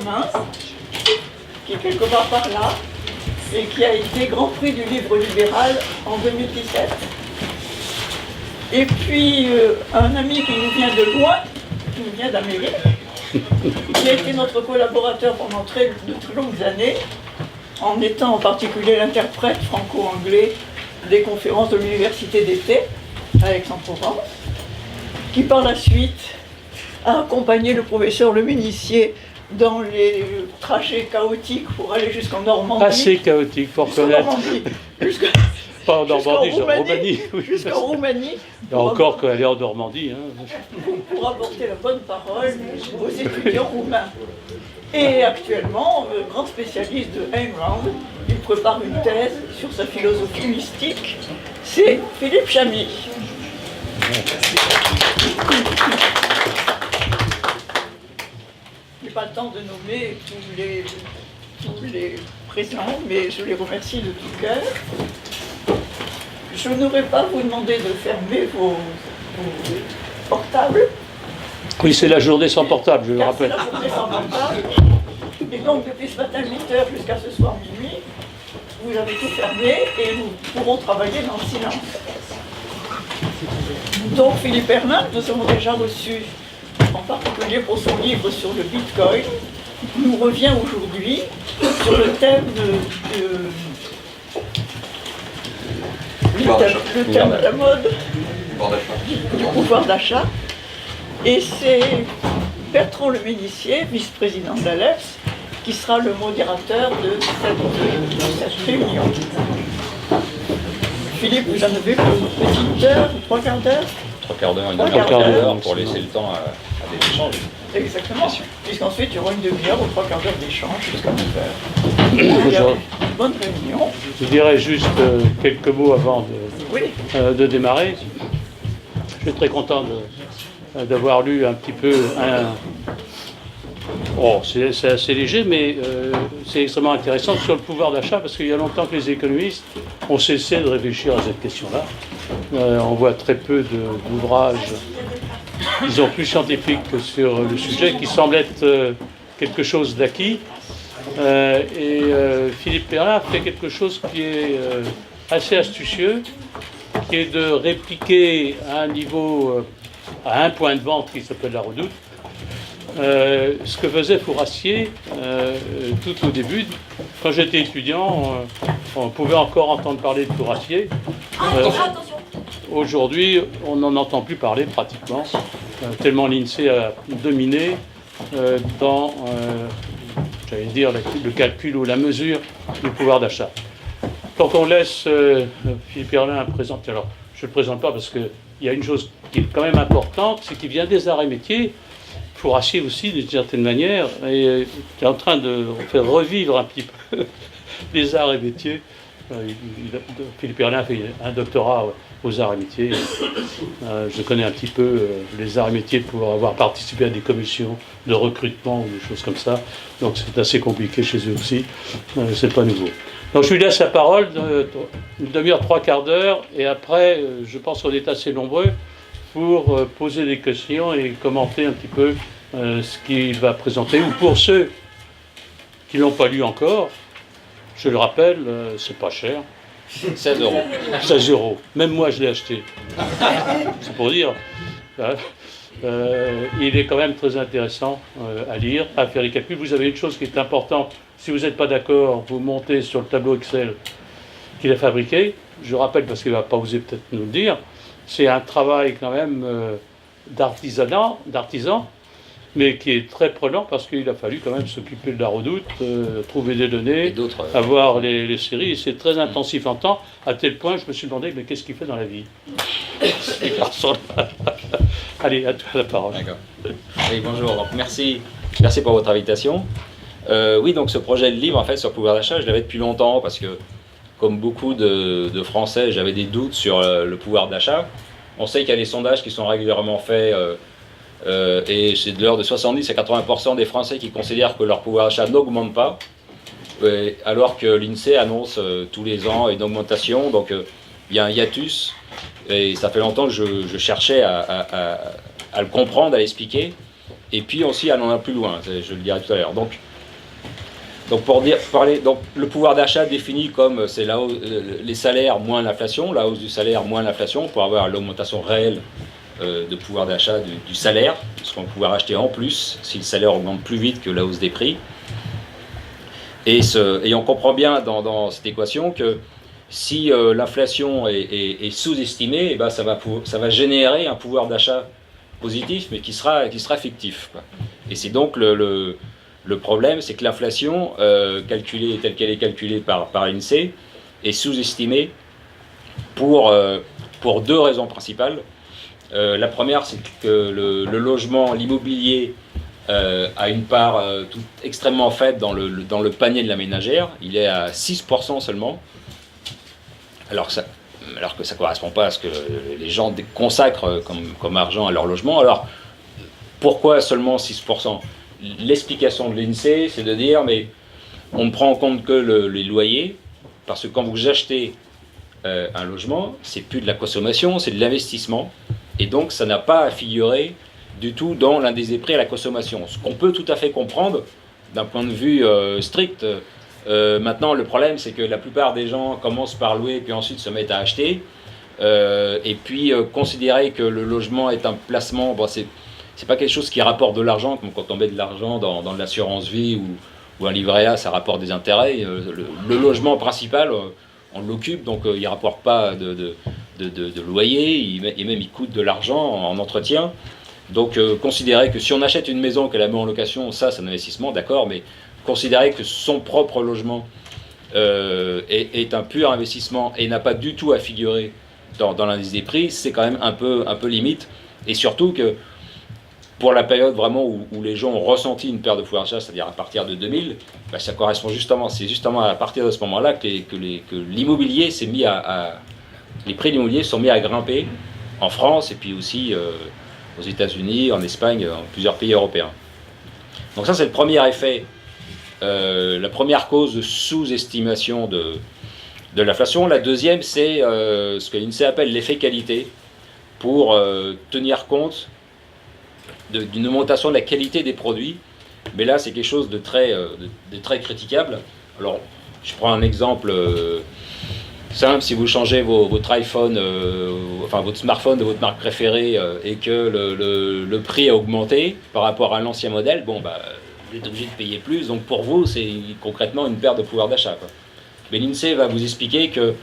Romain, qui est quelque part par là, et qui a été Grand Prix du livre libéral en 2017. Et puis un ami qui nous vient de loin, qui nous vient d'Amérique, qui a été notre collaborateur pendant de très longues années, en étant en particulier l'interprète franco-anglais des conférences de l'université d'été à Aix-en-Provence, qui par la suite a accompagné le professeur Leménissier dans les trajets chaotiques pour aller jusqu'en Normandie. Assez chaotique pour connaître. Pas en Normandie, jusqu'en Roumanie. Jusqu'en Roumanie. Il y a encore qu'à aller en Normandie. Hein. Pour apporter la bonne parole aux étudiants roumains. Et actuellement, grand spécialiste de Ayn Rand, il prépare une thèse sur sa philosophie mystique. C'est Philippe Chamy. Je n'ai pas le temps de nommer tous les présents, mais je les remercie de tout cœur. Je n'aurais pas vous demander de fermer vos portables. Oui, c'est la journée sans portable, je le rappelle. C'est la journée sans portable. Et donc, depuis ce matin 8h jusqu'à ce soir minuit, vous avez tout fermé et nous pourrons travailler dans le silence. Donc, Philippe Hermin, nous avons déjà reçu, en particulier pour son livre sur le Bitcoin, nous revient aujourd'hui sur le thème le thème de la mode, du pouvoir d'achat. Et c'est Bertrand Leménissier, vice-président de l'ALEPS, qui sera le modérateur de cette réunion. Philippe, vous en avez pour une petite heure, 3/4 d'heure 3/4 d'heure, une demi-heure pour laisser le temps à des échanges. Exactement, puisqu'ensuite il y aura une demi-heure ou 3/4 d'heure d'échange jusqu'à 9h. Bonne réunion. Je dirais juste quelques mots avant de démarrer. Je suis très content d'avoir lu un petit peu c'est assez léger, mais c'est extrêmement intéressant sur le pouvoir d'achat, parce qu'il y a longtemps que les économistes ont cessé de réfléchir à cette question-là. On voit très peu d'ouvrages, disons, plus scientifiques sur le sujet, qui semble être quelque chose d'acquis. Philippe Perlin fait quelque chose qui est assez astucieux, qui est de répliquer à un niveau, à un point de vente qui s'appelle la Redoute, ce que faisait Fourassier tout au début. Quand j'étais étudiant, on pouvait encore entendre parler de Fourassier. Aujourd'hui, on n'en entend plus parler pratiquement, tellement l'INSEE a dominé dans, j'allais dire, le calcul ou la mesure du pouvoir d'achat. Donc on laisse Philippe Perlin présenter. Alors, je ne le présente pas parce qu'il y a une chose qui est quand même importante, c'est qu'il vient des arts et métiers. Fourassier aussi, d'une certaine manière, et est en train de faire revivre un petit peu les arts et métiers. Philippe Perlin a fait un doctorat aux arts et métiers. Je connais un petit peu les arts et métiers pour avoir participé à des commissions de recrutement ou des choses comme ça. Donc c'est assez compliqué chez eux aussi. C'est pas nouveau. Donc je lui laisse la parole, une demi-heure, 3/4 d'heure, et après, je pense qu'on est assez nombreux pour poser des questions et commenter un petit peu ce qu'il va présenter. Ou pour ceux qui ne l'ont pas lu encore, je le rappelle, c'est pas cher. 16 €. 16 €. Même moi, je l'ai acheté. C'est pour dire. Il est quand même très intéressant à lire, à faire les calculs. Vous avez une chose qui est importante. Si vous n'êtes pas d'accord, vous montez sur le tableau Excel qu'il a fabriqué. Je rappelle, parce qu'il ne va pas oser peut-être nous le dire, c'est un travail quand même d'artisan, mais qui est très prenant parce qu'il a fallu quand même s'occuper de la Redoute, trouver des données, avoir les séries. Et c'est très intensif en temps, à tel point je me suis demandé, mais qu'est-ce qu'il fait dans la vie, ces garçons-là. Allez, à toi la parole. D'accord. Oui, bonjour. Donc, merci pour votre invitation. Oui, donc ce projet de livre, en fait, sur le pouvoir d'achat, je l'avais depuis longtemps parce que, comme beaucoup de Français, j'avais des doutes sur le pouvoir d'achat. On sait qu'il y a des sondages qui sont régulièrement faits et c'est de l'ordre de 70 à 80% des Français qui considèrent que leur pouvoir d'achat n'augmente pas, alors que l'INSEE annonce tous les ans une augmentation. Donc il y a un hiatus et ça fait longtemps que je cherchais à le comprendre, à l'expliquer et puis aussi à aller plus loin, je le dirai tout à l'heure. Donc Donc donc le pouvoir d'achat défini comme c'est les salaires moins l'inflation, la hausse du salaire moins l'inflation, pour avoir l'augmentation réelle de pouvoir d'achat du salaire, parce qu'on va pouvoir acheter en plus si le salaire augmente plus vite que la hausse des prix. Et on comprend bien dans cette équation que si l'inflation est sous-estimée, eh ben ça va générer un pouvoir d'achat positif, mais qui sera fictif, quoi. Et c'est donc le problème, c'est que l'inflation, calculée telle qu'elle est calculée par l'INSEE, est sous-estimée pour 2 raisons principales. La première, c'est que le logement, l'immobilier, a une part extrêmement faible dans le panier de la ménagère. Il est à 6% seulement, alors que ça ne correspond pas à ce que les gens consacrent comme argent à leur logement. Alors, pourquoi seulement 6%? L'explication de l'INSEE, c'est de dire, mais on ne prend en compte que les loyers, parce que quand vous achetez un logement, c'est plus de la consommation, c'est de l'investissement, et donc ça n'a pas à figurer du tout dans l'indice des prix à la consommation. Ce qu'on peut tout à fait comprendre d'un point de vue strict. Maintenant, le problème, c'est que la plupart des gens commencent par louer, puis ensuite se mettent à acheter, et puis considérer que le logement est un placement, bon, c'est pas quelque chose qui rapporte de l'argent, comme quand on met de l'argent dans de l'assurance vie ou un livret A, ça rapporte des intérêts. Le logement principal, on l'occupe, donc il ne rapporte pas de loyer, et même il coûte de l'argent en entretien. Donc considérer que si on achète une maison, qu'elle la met en location, ça c'est un investissement, d'accord, mais considérer que son propre logement est un pur investissement et n'a pas du tout à figurer dans l'indice des prix, c'est quand même un peu limite. Et surtout que pour la période vraiment où les gens ont ressenti une perte de pouvoir d'achat, c'est-à-dire à partir de 2000, bah, ça correspond c'est justement à partir de ce moment-là que l'immobilier s'est mis les prix de l'immobilier sont mis à grimper en France et puis aussi aux États-Unis, en Espagne, en plusieurs pays européens. Donc ça, c'est le premier effet, la première cause de sous-estimation de l'inflation. La deuxième, c'est ce que l'INSEE appelle l'effet qualité, pour tenir compte d'une augmentation de la qualité des produits. Mais là, c'est quelque chose de très critiquable. Alors, je prends un exemple simple. Si vous changez votre iPhone, enfin votre smartphone de votre marque préférée et que le prix a augmenté par rapport à l'ancien modèle, bon, bah, vous êtes obligé de payer plus. Donc pour vous, c'est concrètement une perte de pouvoir d'achat, quoi. Mais l'INSEE va vous expliquer que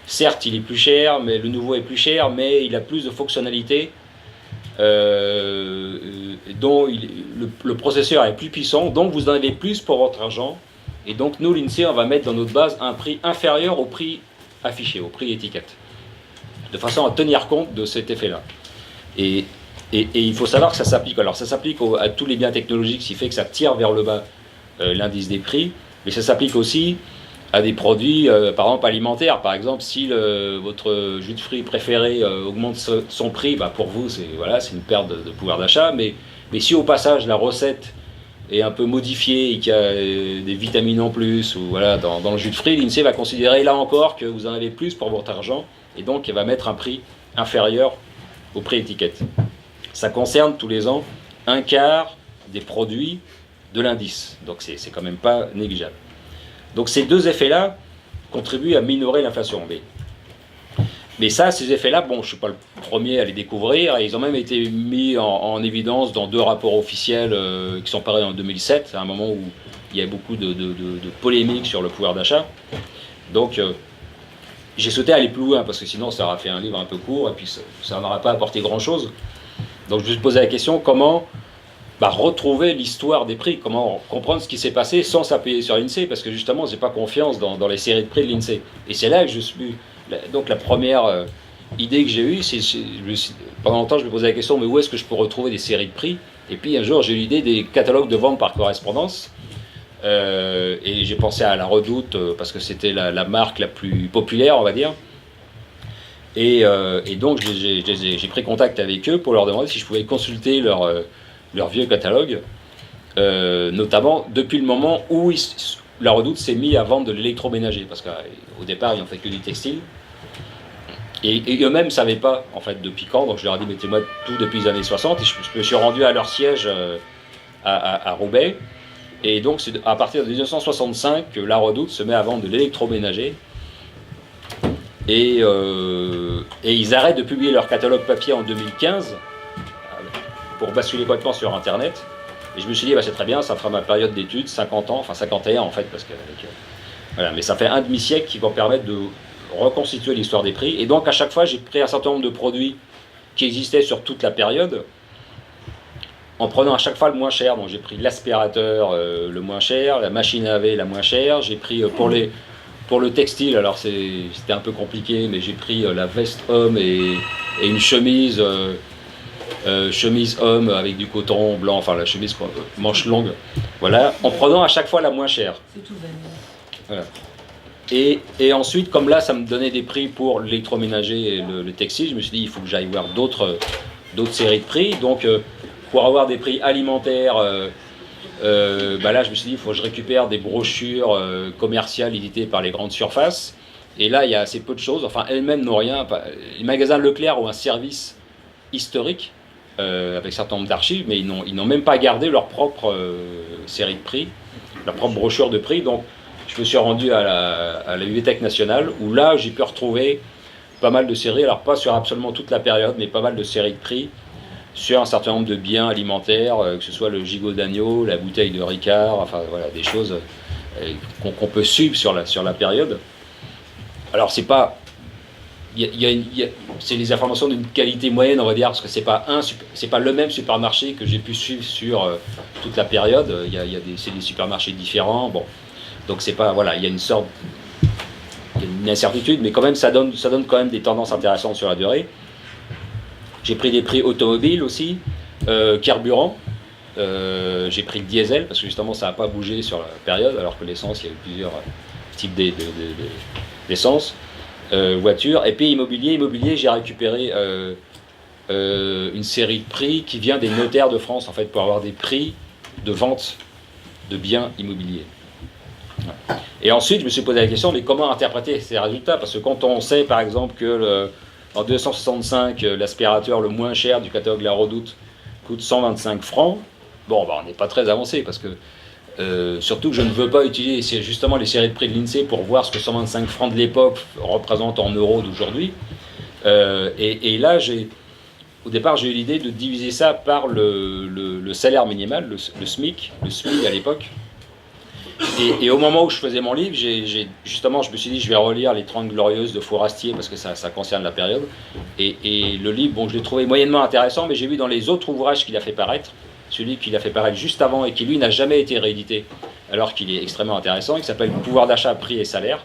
certes, il est plus cher, mais le nouveau est plus cher, mais il a plus de fonctionnalités. Dont le processeur est plus puissant, donc vous en avez plus pour votre argent, et donc nous, l'INSEE, on va mettre dans notre base un prix inférieur au prix affiché, au prix étiquette, de façon à tenir compte de cet effet-là. Et il faut savoir que ça s'applique, alors ça s'applique à tous les biens technologiques, ce qui fait que ça tire vers le bas l'indice des prix, mais ça s'applique aussi à des produits, par exemple alimentaires. Par exemple, si votre jus de fruits préféré augmente son prix, bah pour vous, c'est une perte de pouvoir d'achat. Mais si au passage, la recette est un peu modifiée et qu'il y a des vitamines en plus, ou voilà, dans le jus de fruits, l'INSEE va considérer là encore que vous en avez plus pour votre argent, et donc il va mettre un prix inférieur au prix étiquette. Ça concerne tous les ans un quart des produits de l'indice. Donc c'est quand même pas négligeable. Donc ces deux effets-là contribuent à minorer l'inflation. Mais ça, ces effets-là, bon, je ne suis pas le premier à les découvrir, et ils ont même été mis en évidence dans 2 rapports officiels qui sont parus en 2007, à un moment où il y avait beaucoup de polémiques sur le pouvoir d'achat. Donc j'ai souhaité aller plus loin, parce que sinon ça aurait fait un livre un peu court, et puis ça n'aurait pas apporté grand-chose. Donc je me suis posé la question, comment retrouver l'histoire des prix, comment comprendre ce qui s'est passé sans s'appuyer sur l'INSEE, parce que justement, je n'ai pas confiance dans les séries de prix de l'INSEE. Et c'est là que je suis. Donc la première idée que j'ai eue, c'est pendant longtemps, je me posais la question, mais où est-ce que je peux retrouver des séries de prix? Et puis un jour, j'ai eu l'idée des catalogues de vente par correspondance. Et j'ai pensé à La Redoute, parce que c'était la marque la plus populaire, on va dire. Et donc, j'ai pris contact avec eux pour leur demander si je pouvais consulter leur vieux catalogue, notamment depuis le moment où La Redoute s'est mis à vendre de l'électroménager, parce qu'au départ, ils n'ont fait que du textile. Et eux-mêmes ne savaient pas, en fait, depuis quand. Donc je leur ai dit, mettez-moi tout depuis les années 60. Et je me suis rendu à leur siège à Roubaix. Et donc c'est à partir de 1965 que La Redoute se met à vendre de l'électroménager. Et ils arrêtent de publier leur catalogue papier en 2015 pour basculer complètement sur Internet. Et je me suis dit, bah, c'est très bien, ça fera ma période d'études, 50 ans, enfin 51 en fait, parce que voilà, mais ça fait un demi-siècle qui va permettre de reconstituer l'histoire des prix. Et donc à chaque fois, j'ai pris un certain nombre de produits qui existaient sur toute la période, en prenant à chaque fois le moins cher. Donc j'ai pris l'aspirateur le moins cher, la machine à laver la moins chère, j'ai pris pour le textile, alors c'était un peu compliqué, mais j'ai pris la veste homme et une chemise, chemise homme avec du coton blanc, enfin la chemise manche longue, voilà, en prenant à chaque fois la moins chère. C'est tout vanille. Voilà. Et ensuite, comme là, ça me donnait des prix pour l'électroménager et le textile, je me suis dit, il faut que j'aille voir d'autres séries de prix. Donc, pour avoir des prix alimentaires, bah là, je me suis dit, il faut que je récupère des brochures commerciales éditées par les grandes surfaces. Et là, il y a assez peu de choses. Enfin, elles-mêmes n'ont rien. Les magasins Leclerc ont un service historique avec un certain nombre d'archives, mais ils n'ont même pas gardé leur propre série de prix, leur propre brochure de prix. Donc, je me suis rendu à la Bibliothèque nationale, où là, j'ai pu retrouver pas mal de séries. Alors, pas sur absolument toute la période, mais pas mal de séries de prix sur un certain nombre de biens alimentaires, que ce soit le gigot d'agneau, la bouteille de Ricard, enfin voilà, des choses qu'on peut suivre sur la période. Alors c'est pas, c'est des informations d'une qualité moyenne, on va dire, parce que c'est pas le même supermarché que j'ai pu suivre sur toute la période. C'est des supermarchés différents. Bon, donc c'est pas, voilà, il y a une incertitude, mais quand même ça donne quand même des tendances intéressantes sur la durée. J'ai pris des prix automobiles aussi, carburant. J'ai pris le diesel parce que justement ça n'a pas bougé sur la période, alors que l'essence, il y a eu plusieurs types d'essence. Voiture. Et puis immobilier, j'ai récupéré une série de prix qui vient des notaires de France en fait pour avoir des prix de vente de biens immobiliers. Et ensuite, je me suis posé la question, mais comment interpréter ces résultats? Parce que quand on sait par exemple que en 265, l'aspirateur le moins cher du catalogue La Redoute coûte 125 francs. Bon, bah, on n'est pas très avancé parce que surtout que je ne veux pas utiliser justement les séries de prix de l'INSEE pour voir ce que 125 francs de l'époque représentent en euros d'aujourd'hui. Et là, au départ, j'ai eu l'idée de diviser ça par le salaire minimal, le SMIC à l'époque. Et au moment où je faisais mon livre, justement, je me suis dit, je vais relire Les 30 Glorieuses de Fourastier, parce que ça concerne la période. Et le livre, bon, je l'ai trouvé moyennement intéressant, mais j'ai vu dans les autres ouvrages qu'il a fait paraître, celui qu'il a fait paraître juste avant et qui, lui, n'a jamais été réédité, alors qu'il est extrêmement intéressant, qui s'appelle Pouvoir d'achat, prix et salaire.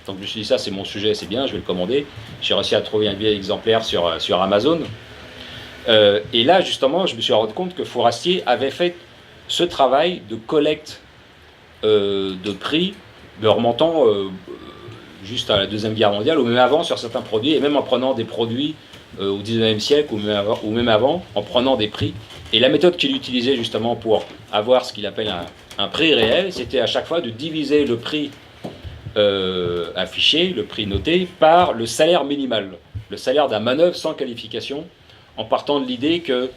Donc je me suis dit, ça, c'est mon sujet, c'est bien, je vais le commander. J'ai réussi à trouver un vieil exemplaire sur Amazon. Et là, justement, je me suis rendu compte que Fourastier avait fait ce travail de collecte de prix, de remontant juste à la Deuxième Guerre mondiale, ou même avant sur certains produits, et même en prenant des produits au 19e siècle, ou même avant, en prenant des prix. Et la méthode qu'il utilisait justement pour avoir ce qu'il appelle un prix réel, c'était à chaque fois de diviser le prix affiché, le prix noté, par le salaire minimal, le salaire d'un manœuvre sans qualification, en partant de l'idée que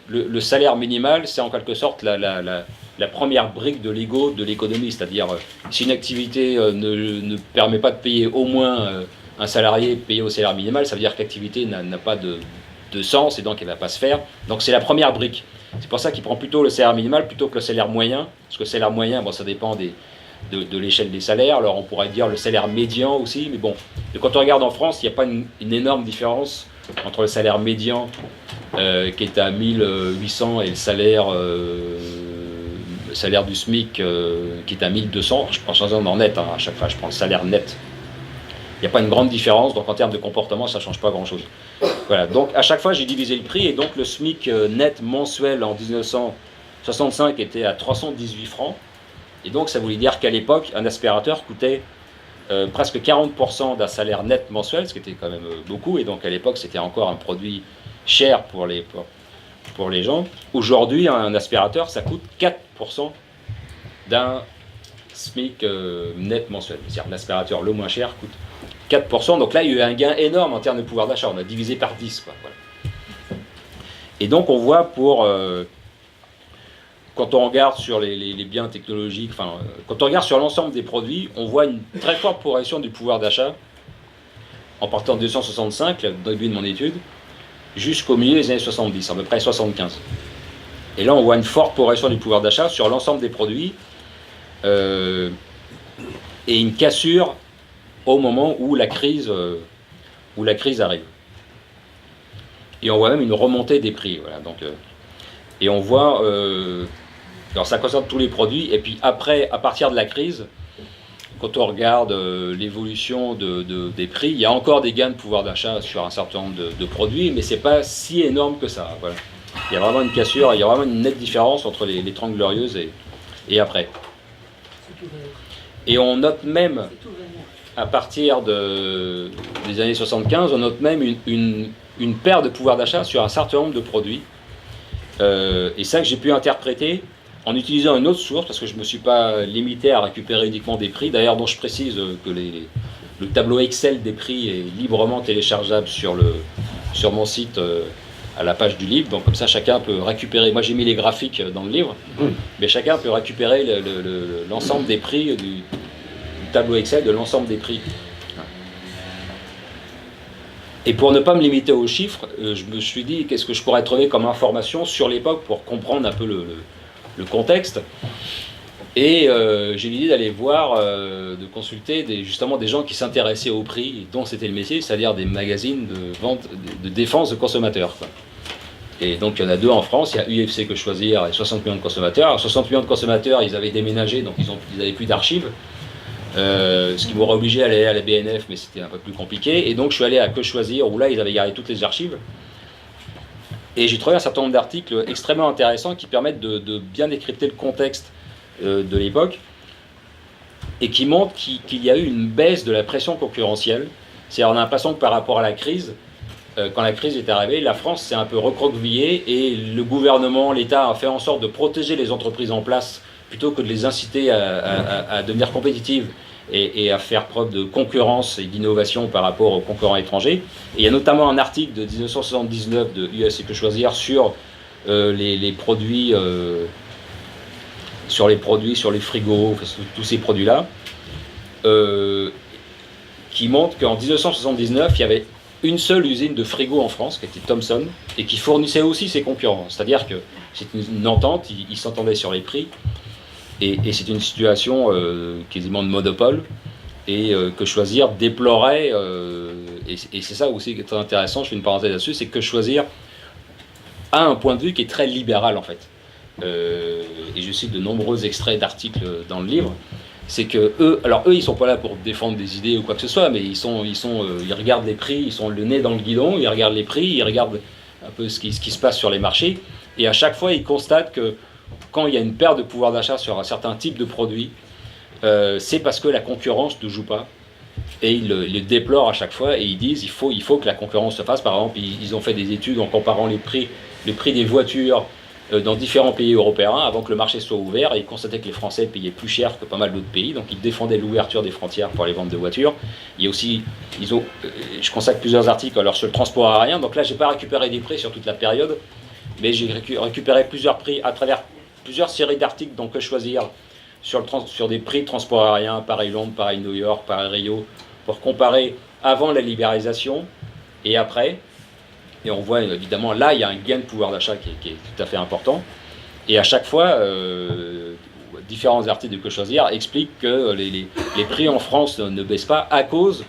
le salaire minimal, c'est en quelque sorte la première brique de l'ego de l'économie, c'est-à-dire si une activité ne permet pas de payer au moins un salarié payé au salaire minimal, ça veut dire que l'activité n'a pas de sens et donc elle ne va pas se faire. Donc c'est la première brique. C'est pour ça qu'il prend plutôt le salaire minimal plutôt que le salaire moyen, parce que le salaire moyen, bon, ça dépend de l'échelle des salaires. Alors on pourrait dire le salaire médian aussi, mais bon, quand on regarde en France, il n'y a pas une énorme différence entre le salaire médian qui est à 1800 et le salaire du SMIC qui est à 1200, je prends en net, hein, à chaque fois je prends le salaire net. Il n'y a pas une grande différence, donc en termes de comportement, ça ne change pas grand-chose. Voilà, donc à chaque fois j'ai divisé le prix, et donc le SMIC net mensuel en 1965 était à 318 francs, et donc ça voulait dire qu'à l'époque, un aspirateur coûtait presque 40% d'un salaire net mensuel, ce qui était quand même beaucoup, et donc à l'époque c'était encore un produit cher pour les gens. Aujourd'hui, un aspirateur, ça coûte 4% d'un SMIC net mensuel. C'est-à-dire l'aspirateur le moins cher coûte 4%. Donc là, il y a eu un gain énorme en termes de pouvoir d'achat. On a divisé par 10. Quoi, voilà. Et donc, on voit quand on regarde sur les biens technologiques, enfin, quand on regarde sur l'ensemble des produits, on voit une très forte progression du pouvoir d'achat en partant de 1965, au début de mon étude, jusqu'au milieu des années 70, à peu près 75. Et là, on voit une forte progression du pouvoir d'achat sur l'ensemble des produits et une cassure au moment où la crise arrive. Et on voit même une remontée des prix. Voilà, donc, et on voit, alors ça concerne tous les produits, et puis après, à partir de la crise, quand on regarde l'évolution des prix, il y a encore des gains de pouvoir d'achat sur un certain nombre de produits, mais c'est pas si énorme que ça. Voilà. Il y a vraiment une cassure, il y a vraiment une nette différence entre les 30 Glorieuses et après. Et on note même, à partir des années 75, on note même une perte de pouvoir d'achat sur un certain nombre de produits. Et ça que j'ai pu interpréter en utilisant une autre source, parce que je ne me suis pas limité à récupérer uniquement des prix, d'ailleurs dont je précise que le tableau Excel des prix est librement téléchargeable sur mon site à la page du livre, donc comme ça chacun peut récupérer, moi j'ai mis les graphiques dans le livre, mais chacun peut récupérer l'ensemble des prix du tableau Excel de l'ensemble des prix. Et pour ne pas me limiter aux chiffres, je me suis dit qu'est-ce que je pourrais trouver comme information sur l'époque pour comprendre un peu le contexte. Et j'ai l'idée d'aller voir, de consulter justement des gens qui s'intéressaient au prix, dont c'était le métier, c'est-à-dire des magazines de vente, de défense de consommateurs, quoi. Et donc il y en a deux en France, il y a UFC Que Choisir et 60 millions de consommateurs. Alors, 60 millions de consommateurs, ils avaient déménagé, donc ils n'avaient plus d'archives. Ce qui m'aurait obligé à aller à la BNF, mais c'était un peu plus compliqué. Et donc je suis allé à Que Choisir, où là ils avaient gardé toutes les archives. Et j'ai trouvé un certain nombre d'articles extrêmement intéressants qui permettent de bien décrypter le contexte de l'époque et qui montrent qu'il y a eu une baisse de la pression concurrentielle. C'est-à-dire on a l'impression que par rapport à la crise, quand la crise est arrivée, la France s'est un peu recroquevillée et le gouvernement, l'État a fait en sorte de protéger les entreprises en place plutôt que de les inciter à devenir compétitives et à faire preuve de concurrence et d'innovation par rapport aux concurrents étrangers. Et il y a notamment un article de 1979 de UFC Que Choisir sur les produits, sur les frigos, tous ces produits-là, qui montre qu'en 1979, il y avait une seule usine de frigo en France, qui était Thomson, et qui fournissait aussi ses concurrents. C'est-à-dire que c'est une entente, ils s'entendaient sur les prix, et c'est une situation quasiment de monopole, et Que Choisir déplorait, et c'est ça aussi qui est très intéressant, je fais une parenthèse là-dessus, c'est que Choisir a un point de vue qui est très libéral en fait. Et je cite de nombreux extraits d'articles dans le livre, c'est que eux, ils sont pas là pour défendre des idées ou quoi que ce soit, mais ils regardent les prix, ils sont le nez dans le guidon, ils regardent les prix, ils regardent un peu ce qui se passe sur les marchés, et à chaque fois ils constatent que quand il y a une perte de pouvoir d'achat sur un certain type de produit, c'est parce que la concurrence ne joue pas, et ils le déplorent à chaque fois, et ils disent il faut que la concurrence se fasse. Par exemple, ils ont fait des études en comparant les prix des voitures dans différents pays européens avant que le marché soit ouvert, et ils constataient que les Français payaient plus cher que pas mal d'autres pays, donc ils défendaient l'ouverture des frontières pour les ventes de voitures. Il y a aussi, je consacre plusieurs articles alors sur le transport aérien, donc là j'ai pas récupéré des prix sur toute la période, mais j'ai récupéré plusieurs prix à travers plusieurs séries d'articles dont Que Choisir sur des prix de transport aérien, Paris-Londres, Paris-New York, Paris-Rio, pour comparer avant la libéralisation et après. Et on voit évidemment, là, il y a un gain de pouvoir d'achat qui est tout à fait important. Et à chaque fois, différents articles de Que Choisir expliquent que les prix en France ne baissent pas à cause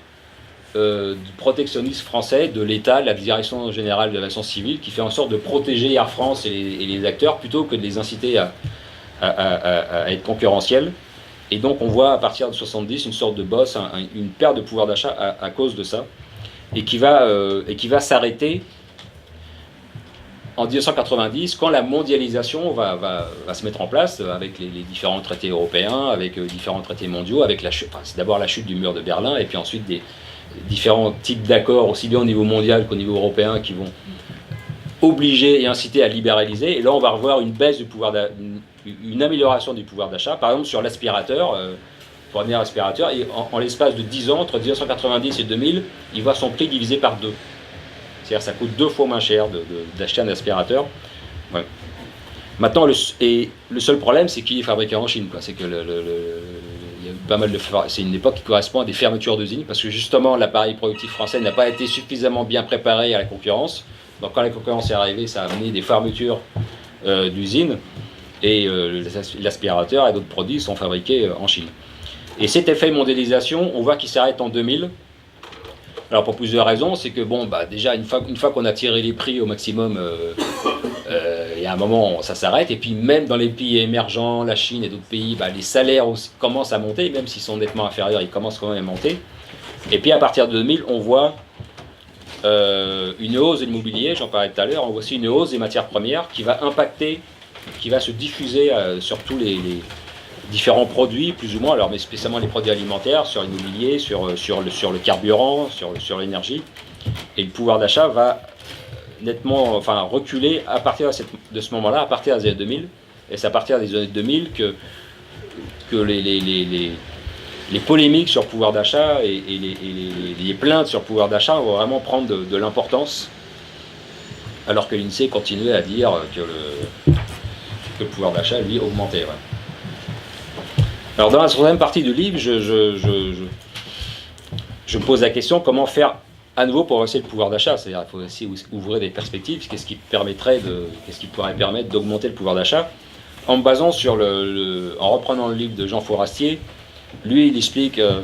du protectionnisme français, de l'État, de la Direction Générale de l'Aviation Civile, qui fait en sorte de protéger Air France et les acteurs plutôt que de les inciter à être concurrentiels. Et donc on voit à partir de 70 une sorte de bosse, une perte de pouvoir d'achat à cause de ça, et qui va s'arrêter en 1990, quand la mondialisation va se mettre en place avec les différents traités européens, avec différents traités mondiaux, avec c'est d'abord la chute du mur de Berlin, et puis ensuite des différents types d'accords, aussi bien au niveau mondial qu'au niveau européen, qui vont obliger et inciter à libéraliser. Et là, on va revoir une baisse du pouvoir, une amélioration du pouvoir d'achat, par exemple sur l'aspirateur. Pour un aspirateur, et en l'espace de 10 ans, entre 1990 et 2000, il voit son prix divisé par 2. C'est-à-dire que ça coûte 2 fois moins cher d'acheter un aspirateur. Ouais. Maintenant, le seul problème, c'est qu'il est fabriqué en Chine, quoi. C'est que il y a pas mal de, c'est une époque qui correspond à des fermetures d'usines, parce que justement, l'appareil productif français n'a pas été suffisamment bien préparé à la concurrence. Donc quand la concurrence est arrivée, ça a amené des fermetures d'usines, et l'aspirateur et d'autres produits sont fabriqués en Chine. Et cet effet mondialisation, on voit qu'il s'arrête en 2000. Alors pour plusieurs raisons, c'est que bon, bah, déjà une fois qu'on a tiré les prix au maximum, il y a un moment ça s'arrête, et puis même dans les pays émergents, la Chine et d'autres pays, bah, les salaires aussi commencent à monter, même s'ils sont nettement inférieurs, ils commencent quand même à monter. Et puis à partir de 2000, on voit une hausse de l'immobilier, j'en parlais tout à l'heure, on voit aussi une hausse des matières premières qui va impacter, qui va se diffuser sur tous les différents produits, plus ou moins, alors mais spécialement les produits alimentaires, sur l'immobilier, sur le carburant, sur l'énergie. Et le pouvoir d'achat va nettement, enfin, reculer à partir de ce moment-là, à partir des années 2000. Et c'est à partir des années 2000 que les polémiques sur le pouvoir d'achat et les plaintes sur le pouvoir d'achat vont vraiment prendre de l'importance, alors que l'INSEE continuait à dire que le pouvoir d'achat, lui, augmentait. Ouais. Alors dans la troisième partie du livre, je me pose la question comment faire à nouveau pour augmenter le pouvoir d'achat. C'est-à-dire qu'il faut aussi ouvrir des perspectives, qu'est-ce qui pourrait permettre d'augmenter le pouvoir d'achat, en me basant sur en reprenant le livre de Jean Fourastier. Lui, il explique de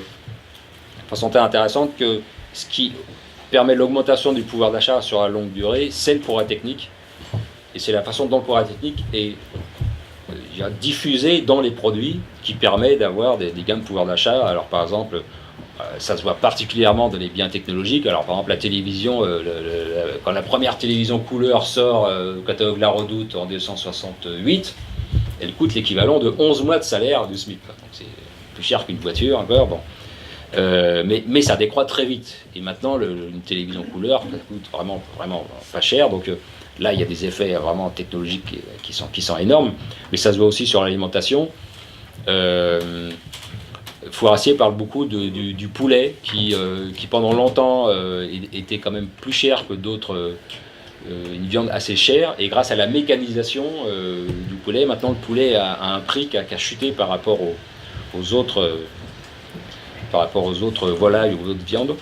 façon très intéressante que ce qui permet l'augmentation du pouvoir d'achat sur la longue durée, c'est le progrès technique. Et c'est la façon dont le progrès technique est diffusé dans les produits qui permet d'avoir des gains de pouvoir d'achat. Alors par exemple, ça se voit particulièrement dans les biens technologiques. Alors par exemple la télévision, quand la première télévision couleur sort au catalogue La Redoute en 1968, elle coûte l'équivalent de 11 mois de salaire du SMIC. Donc c'est plus cher qu'une voiture encore. Bon. Mais ça décroît très vite. Et maintenant, une télévision couleur, ça coûte vraiment pas cher. Donc là, il y a des effets vraiment technologiques qui sont énormes. Mais ça se voit aussi sur l'alimentation. Fourastier parle beaucoup du poulet qui pendant longtemps était quand même plus cher que d'autres, une viande assez chère. Et grâce à la mécanisation du poulet, maintenant le poulet a un prix qui a chuté par rapport aux autres volailles ou aux autres viandes.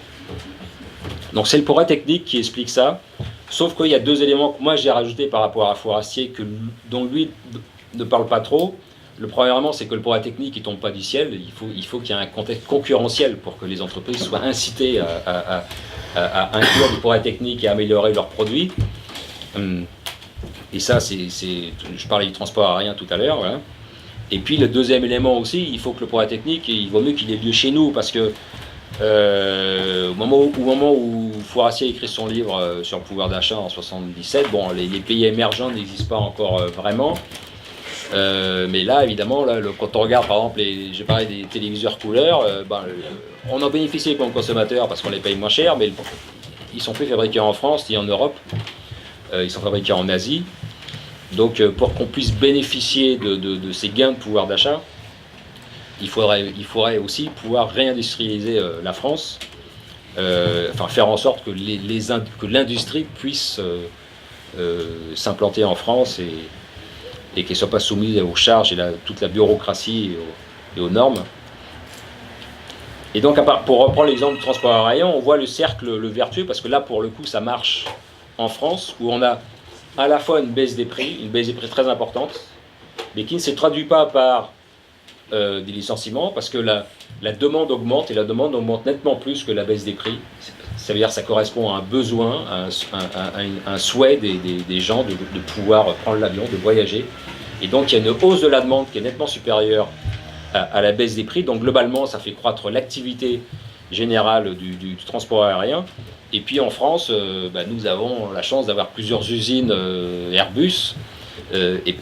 Donc c'est le progrès technique qui explique ça, sauf qu'il y a deux éléments que moi j'ai rajoutés par rapport à Fourastier dont lui ne parle pas trop. Le premier élément, c'est que le progrès technique ne tombe pas du ciel, il faut qu'il y ait un contexte concurrentiel pour que les entreprises soient incitées à inclure du progrès technique et à améliorer leurs produits. Et ça, je parlais du transport aérien tout à l'heure, voilà. Et puis le deuxième élément aussi, il faut que le progrès technique, il vaut mieux qu'il ait lieu chez nous, parce que au moment où Fourastier écrit son livre sur le pouvoir d'achat en 1977, bon, les pays émergents n'existent pas encore vraiment, mais là évidemment, quand on regarde par exemple, j'ai parlé des téléviseurs couleurs, on en bénéficie comme consommateur parce qu'on les paye moins cher, mais ils sont plus fabriqués en France ni en Europe, ils sont fabriqués en Asie. Donc pour qu'on puisse bénéficier de ces gains de pouvoir d'achat, il faudrait aussi pouvoir réindustrialiser la France, enfin faire en sorte que l'industrie puisse s'implanter en France et qu'elle ne soit pas soumise aux charges et toute la bureaucratie et aux normes. Et donc pour reprendre l'exemple du transport aérien, on voit le cercle vertueux, parce que là pour le coup ça marche en France, où on a à la fois une baisse des prix très importante, mais qui ne se traduit pas par des licenciements, parce que la demande augmente, et la demande augmente nettement plus que la baisse des prix. Ça veut dire que ça correspond à un besoin, à un souhait des gens de pouvoir prendre l'avion, de voyager. Et donc il y a une hausse de la demande qui est nettement supérieure à la baisse des prix. Donc globalement, ça fait croître l'activité générale du transport aérien. Et puis en France, nous avons la chance d'avoir plusieurs usines Airbus,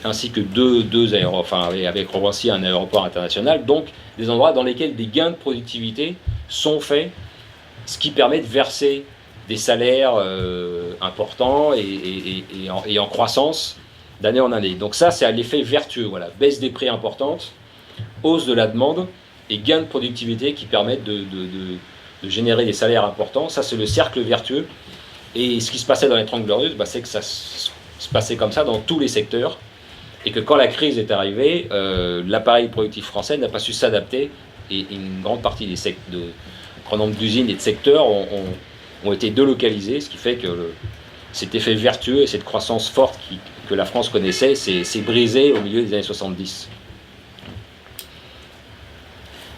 ainsi que deux aéroports, enfin avec Roissy un aéroport international, donc des endroits dans lesquels des gains de productivité sont faits, ce qui permet de verser des salaires importants et en croissance d'année en année. Donc ça, c'est à l'effet vertueux, voilà, baisse des prix importante, hausse de la demande et gains de productivité qui permettent de générer des salaires importants. Ça, c'est le cercle vertueux. Et ce qui se passait dans les 30 Glorieuses, c'est que ça se passait comme ça dans tous les secteurs. et que quand la crise est arrivée, l'appareil productif français n'a pas su s'adapter, et une grande partie un grand nombre d'usines et de secteurs ont été délocalisés, ce qui fait que cet effet vertueux et cette croissance forte que la France connaissait s'est brisé au milieu des années 70.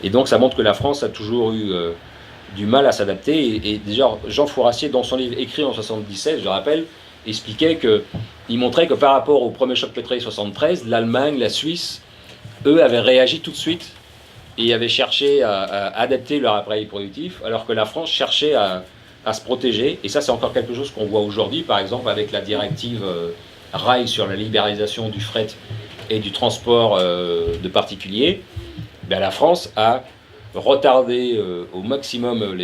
Et donc ça montre que la France a toujours eu du mal à s'adapter. Et déjà, Jean Fourassier, dans son livre écrit en 1977, je le rappelle, il montrait que par rapport au premier choc pétrolier 73, l'Allemagne, la Suisse, eux avaient réagi tout de suite et avaient cherché à adapter leur appareil productif, alors que la France cherchait à se protéger. Et ça, c'est encore quelque chose qu'on voit aujourd'hui, par exemple avec la directive Rail sur la libéralisation du fret et du transport de particuliers. Ben, la France a retardé au maximum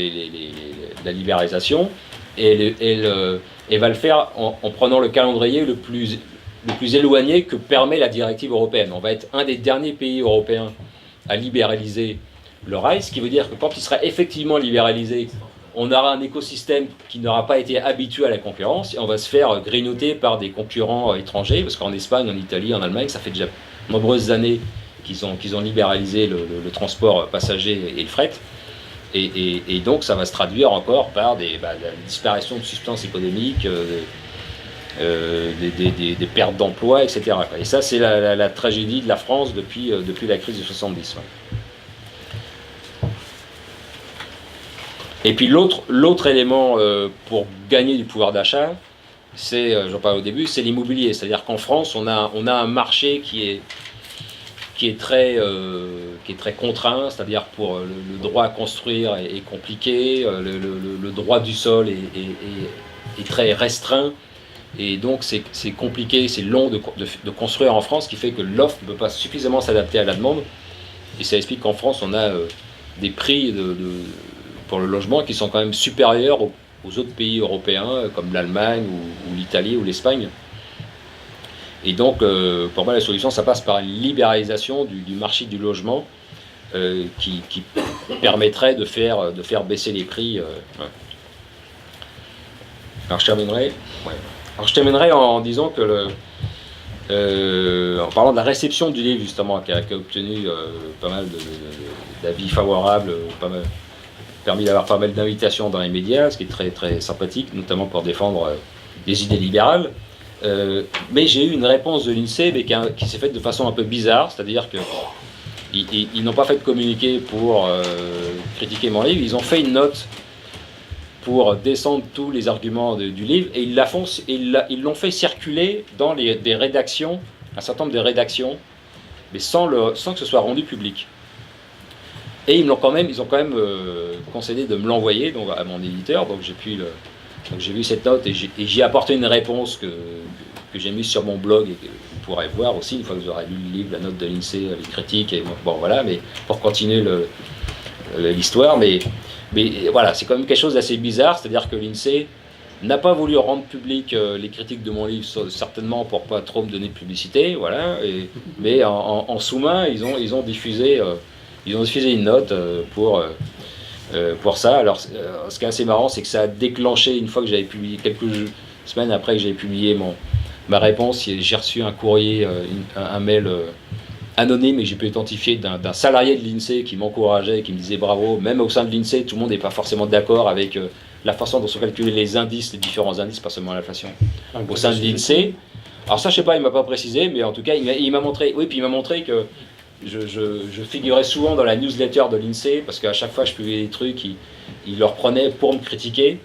la libéralisation, et elle va le faire en prenant le calendrier le plus éloigné que permet la directive européenne. On va être un des derniers pays européens à libéraliser le rail, ce qui veut dire que quand il sera effectivement libéralisé, on aura un écosystème qui n'aura pas été habitué à la concurrence, et on va se faire grignoter par des concurrents étrangers, parce qu'en Espagne, en Italie, en Allemagne, ça fait déjà de nombreuses années qu'ils ont libéralisé le transport passager et le fret. Et donc ça va se traduire encore par la disparition de substances économiques, des pertes d'emplois, etc. Et ça, c'est la tragédie de la France depuis la crise de 70. Et puis l'autre élément pour gagner du pouvoir d'achat, j'en parlais au début, c'est l'immobilier. C'est-à-dire qu'en France, on a un marché qui est très contraint, c'est-à-dire pour le droit à construire est compliqué, le droit du sol est très restreint, et donc c'est compliqué, c'est long de construire en France, ce qui fait que l'offre ne peut pas suffisamment s'adapter à la demande, et ça explique qu'en France on a des prix pour le logement qui sont quand même supérieurs aux autres pays européens comme l'Allemagne ou l'Italie ou l'Espagne. Et donc, pour moi, la solution, ça passe par une libéralisation du marché du logement qui permettrait de faire baisser les prix. Ouais. Alors, je terminerai en disant que, en parlant de la réception du livre, justement, qui a obtenu pas mal d'avis favorables, permis d'avoir pas mal d'invitations dans les médias, ce qui est très, très sympathique, notamment pour défendre des idées libérales. Mais j'ai eu une réponse de l'INSEE, mais qui s'est faite de façon un peu bizarre, c'est-à-dire qu'ils n'ont pas fait de communiqué pour critiquer mon livre, ils ont fait une note pour descendre tous les arguments du livre, et ils l'ont fait circuler dans des rédactions, un certain nombre de rédactions, mais sans que ce soit rendu public. Et ils ont quand même concédé de me l'envoyer donc à mon éditeur, donc j'ai vu cette note et j'ai apporté une réponse que j'ai mise sur mon blog et que vous pourrez voir aussi une fois que vous aurez lu le livre, la note de l'INSEE, les critiques, et bon voilà, mais pour continuer l'histoire, mais voilà, c'est quand même quelque chose d'assez bizarre, c'est-à-dire que l'INSEE n'a pas voulu rendre public les critiques de mon livre, certainement pour pas trop me donner de publicité, voilà, mais en sous-main, ils ont diffusé une note pour ça. Alors, ce qui est assez marrant, c'est que ça a déclenché, une fois que j'avais publié, quelques semaines après que j'avais publié ma réponse, j'ai reçu un courrier, un mail anonyme, et j'ai pu identifier d'un salarié de l'INSEE qui m'encourageait, qui me disait bravo. Même au sein de l'INSEE, tout le monde n'est pas forcément d'accord avec la façon dont sont calculés les indices, les différents indices, pas seulement l'inflation, au sein de l'INSEE. Alors ça, je sais pas, il m'a pas précisé, mais en tout cas, il m'a montré, oui, puis il m'a montré que je figurais souvent dans la newsletter de l'INSEE, parce qu'à chaque fois que je publiais des trucs, il leur prenait pour me critiquer.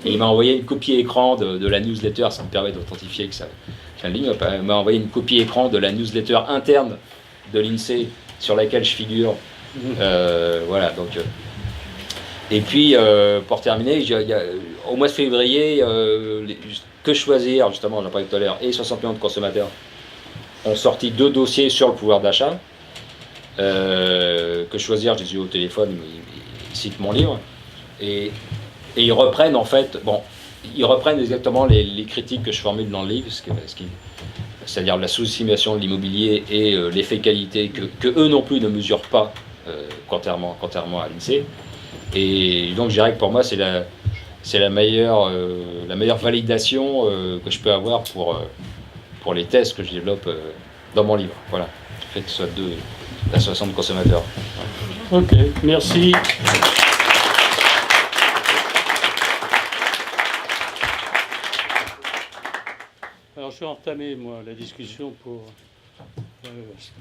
Et il m'a envoyé une copie écran de la newsletter, ça me permet d'authentifier que ça. Il m'a envoyé une copie écran de la newsletter interne de l'INSEE sur laquelle je figure. Voilà, donc. Et puis, pour terminer, au mois de février, Que Choisir, justement, j'en parlais tout à l'heure, et 60 millions de consommateurs ont sorti 2 dossiers sur le pouvoir d'achat. Que Choisir, j'ai eu au téléphone, ils citent mon livre. Et ils reprennent exactement les critiques que je formule dans le livre, c'est-à-dire la sous-estimation de l'immobilier et l'effet qualité que eux non plus ne mesurent pas, contrairement à l'INSEE. Et donc je dirais que pour moi c'est la meilleure validation que je peux avoir pour les tests que je développe dans mon livre. Voilà, le fait que ce soit de l'association de consommateurs. Ok, merci. Alors je vais entamer, moi, la discussion pour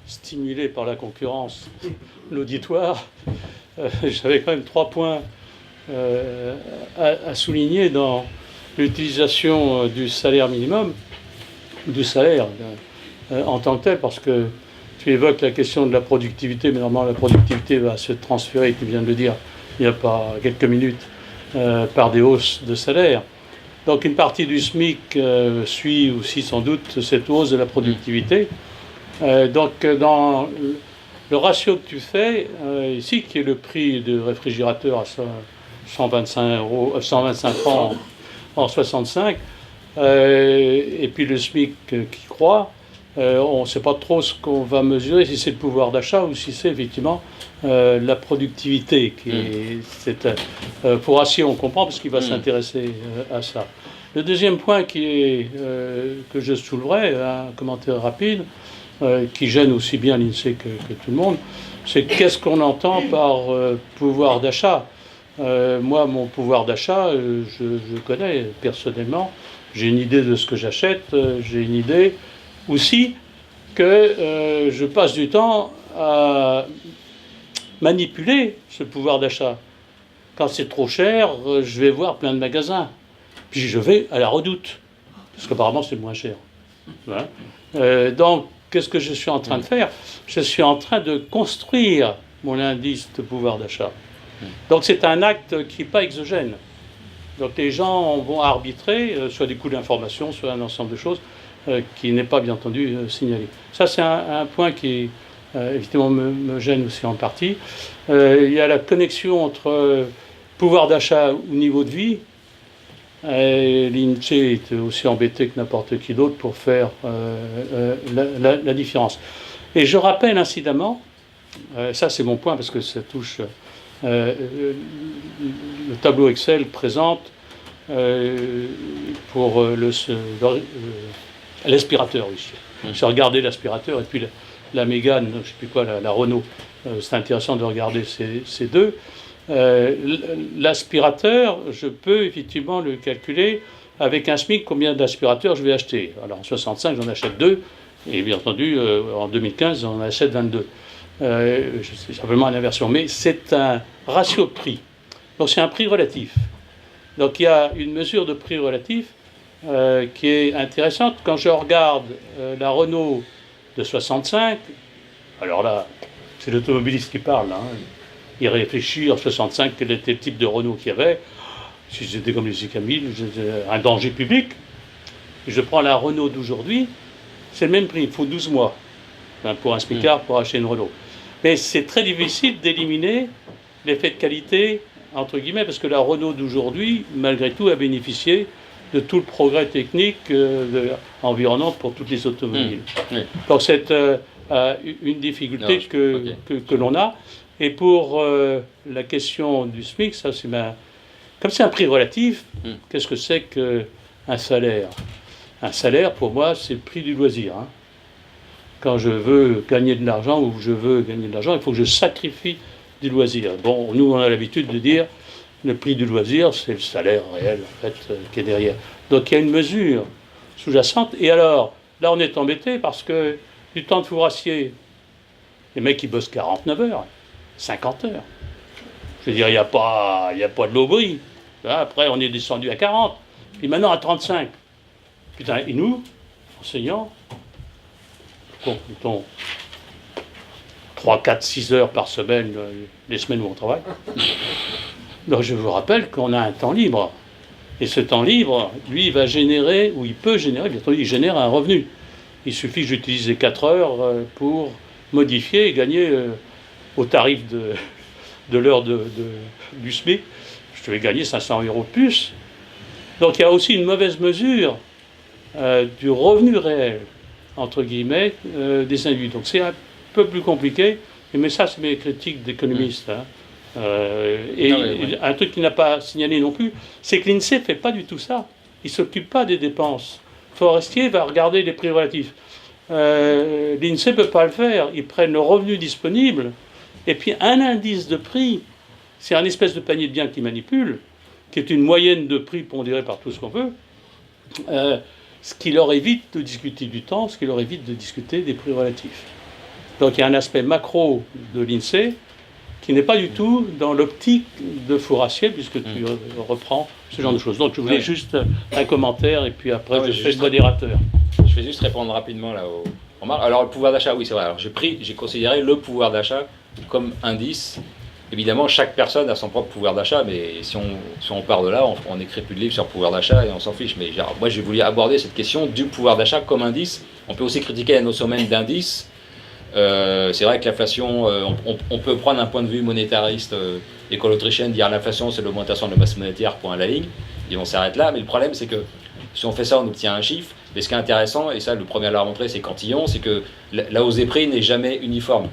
stimuler par la concurrence l'auditoire. J'avais quand même 3 points à souligner dans l'utilisation du salaire minimum, du salaire en tant que tel, parce que tu évoques la question de la productivité, mais normalement la productivité va se transférer, tu viens de le dire il n'y a pas quelques minutes, par des hausses de salaire. Donc une partie du SMIC suit aussi sans doute cette hausse de la productivité. Donc dans le ratio que tu fais ici, qui est le prix de réfrigérateur à 125 francs en 65, et puis le SMIC qui croît, on ne sait pas trop ce qu'on va mesurer, si c'est le pouvoir d'achat ou si c'est effectivement la productivité. Pour Acier, on comprend parce qu'il va s'intéresser à ça. Le deuxième point que je souleverais, un commentaire rapide, qui gêne aussi bien l'INSEE que tout le monde, c'est qu'est-ce qu'on entend par pouvoir d'achat. Moi, mon pouvoir d'achat, je connais personnellement, j'ai une idée de ce que j'achète, j'ai une idée aussi que je passe du temps à manipuler ce pouvoir d'achat. Quand c'est trop cher, je vais voir plein de magasins. Puis je vais à la Redoute, parce qu'apparemment c'est moins cher. Voilà. Donc, qu'est-ce que je suis en train de faire? Je suis en train de construire mon indice de pouvoir d'achat. Donc c'est un acte qui n'est pas exogène. Donc les gens vont arbitrer, soit des coûts d'information, soit un ensemble de choses qui n'est pas bien entendu signalé. Ça c'est un point qui évidemment me gêne aussi en partie. Il y a la connexion entre pouvoir d'achat ou niveau de vie. L'INSEE est aussi embêté que n'importe qui d'autre pour faire la différence. Et je rappelle incidemment, ça c'est mon point parce que ça touche, le tableau Excel présente pour l'aspirateur, oui. J'ai regardé l'aspirateur et puis la Mégane, je ne sais plus quoi, la Renault. C'est intéressant de regarder ces deux. L'aspirateur, je peux effectivement le calculer avec un SMIC, combien d'aspirateurs je vais acheter. Alors en 65, j'en achète 2, et bien entendu, en 2015, j'en achète 22. C'est simplement une inversion, mais c'est un ratio de prix. Donc c'est un prix relatif. Donc il y a une mesure de prix relatif qui est intéressante. Quand je regarde la Renault de 65, alors là, c'est l'automobiliste qui parle, là, hein. Il réfléchit en 65 quel était le type de Renault qu'il y avait. Si c'était comme les Camille, un danger public. Je prends la Renault d'aujourd'hui, c'est le même prix, il faut 12 mois pour un smicard pour acheter une Renault. Mais c'est très difficile d'éliminer l'effet de qualité, entre guillemets, parce que la Renault d'aujourd'hui, malgré tout, a bénéficié de tout le progrès technique environnant pour toutes les automobiles. Donc c'est une difficulté que l'on a. Et pour la question du SMIC, ça c'est comme c'est un prix relatif, qu'est-ce que c'est qu'un salaire? Un salaire, pour moi, c'est le prix du loisir. Hein. Quand je veux gagner de l'argent ou je veux gagner de l'argent, il faut que je sacrifie du loisir. Bon, nous, on a l'habitude de dire le prix du loisir, c'est le salaire réel, en fait, qui est derrière. Donc il y a une mesure sous-jacente. Et alors, là, on est embêté parce que du temps de fourracier, les mecs, ils bossent 49 heures. 50 heures. Je veux dire, il n'y a pas de lobby. Après, on est descendu à 40. Puis maintenant à 35. Putain, et nous, enseignants, comptons 3, 4, 6 heures par semaine, les semaines où on travaille. Donc je vous rappelle qu'on a un temps libre. Et ce temps libre, lui, il va générer, ou il peut générer, bien entendu, il génère un revenu. Il suffit que j'utilise 4 heures pour modifier et gagner... au tarif de l'heure du SMIC, je vais gagner 500 € de plus. Donc il y a aussi une mauvaise mesure du revenu réel, entre guillemets, des individus. Donc c'est un peu plus compliqué, mais ça c'est mes critiques d'économistes. Hein. Un truc qu'il n'a pas signalé non plus, c'est que l'INSEE ne fait pas du tout ça. Il ne s'occupe pas des dépenses forestier va regarder les prix relatifs. L'INSEE ne peut pas le faire. Ils prennent le revenu disponible et puis un indice de prix. C'est un espèce de panier de biens qu'ils manipulent, qui est une moyenne de prix pondérée par tout ce qu'on veut, ce qui leur évite de discuter du temps, ce qui leur évite de discuter des prix relatifs. Donc il y a un aspect macro de l'INSEE qui n'est pas du tout dans l'optique de Fourassier, puisque tu reprends ce genre de choses. Donc je voulais juste un commentaire, et puis après je fais le modérateur. Je vais juste répondre rapidement là aux remarques. Alors le pouvoir d'achat, oui c'est vrai. Alors j'ai considéré le pouvoir d'achat comme indice. Évidemment, chaque personne a son propre pouvoir d'achat, mais si on part de là, on n'écrit plus de livres sur le pouvoir d'achat et on s'en fiche. Mais genre, moi, j'ai voulu aborder cette question du pouvoir d'achat comme indice. On peut aussi critiquer la notion même d'indice. C'est vrai que l'inflation, on peut prendre un point de vue monétariste, école autrichienne, dire l'inflation, c'est l'augmentation de la masse monétaire, point à la ligne, et on s'arrête là. Mais le problème, c'est que si on fait ça, on obtient un chiffre. Mais ce qui est intéressant, et ça, le premier à la rentrée, c'est Cantillon, c'est que la hausse des prix n'est jamais uniforme.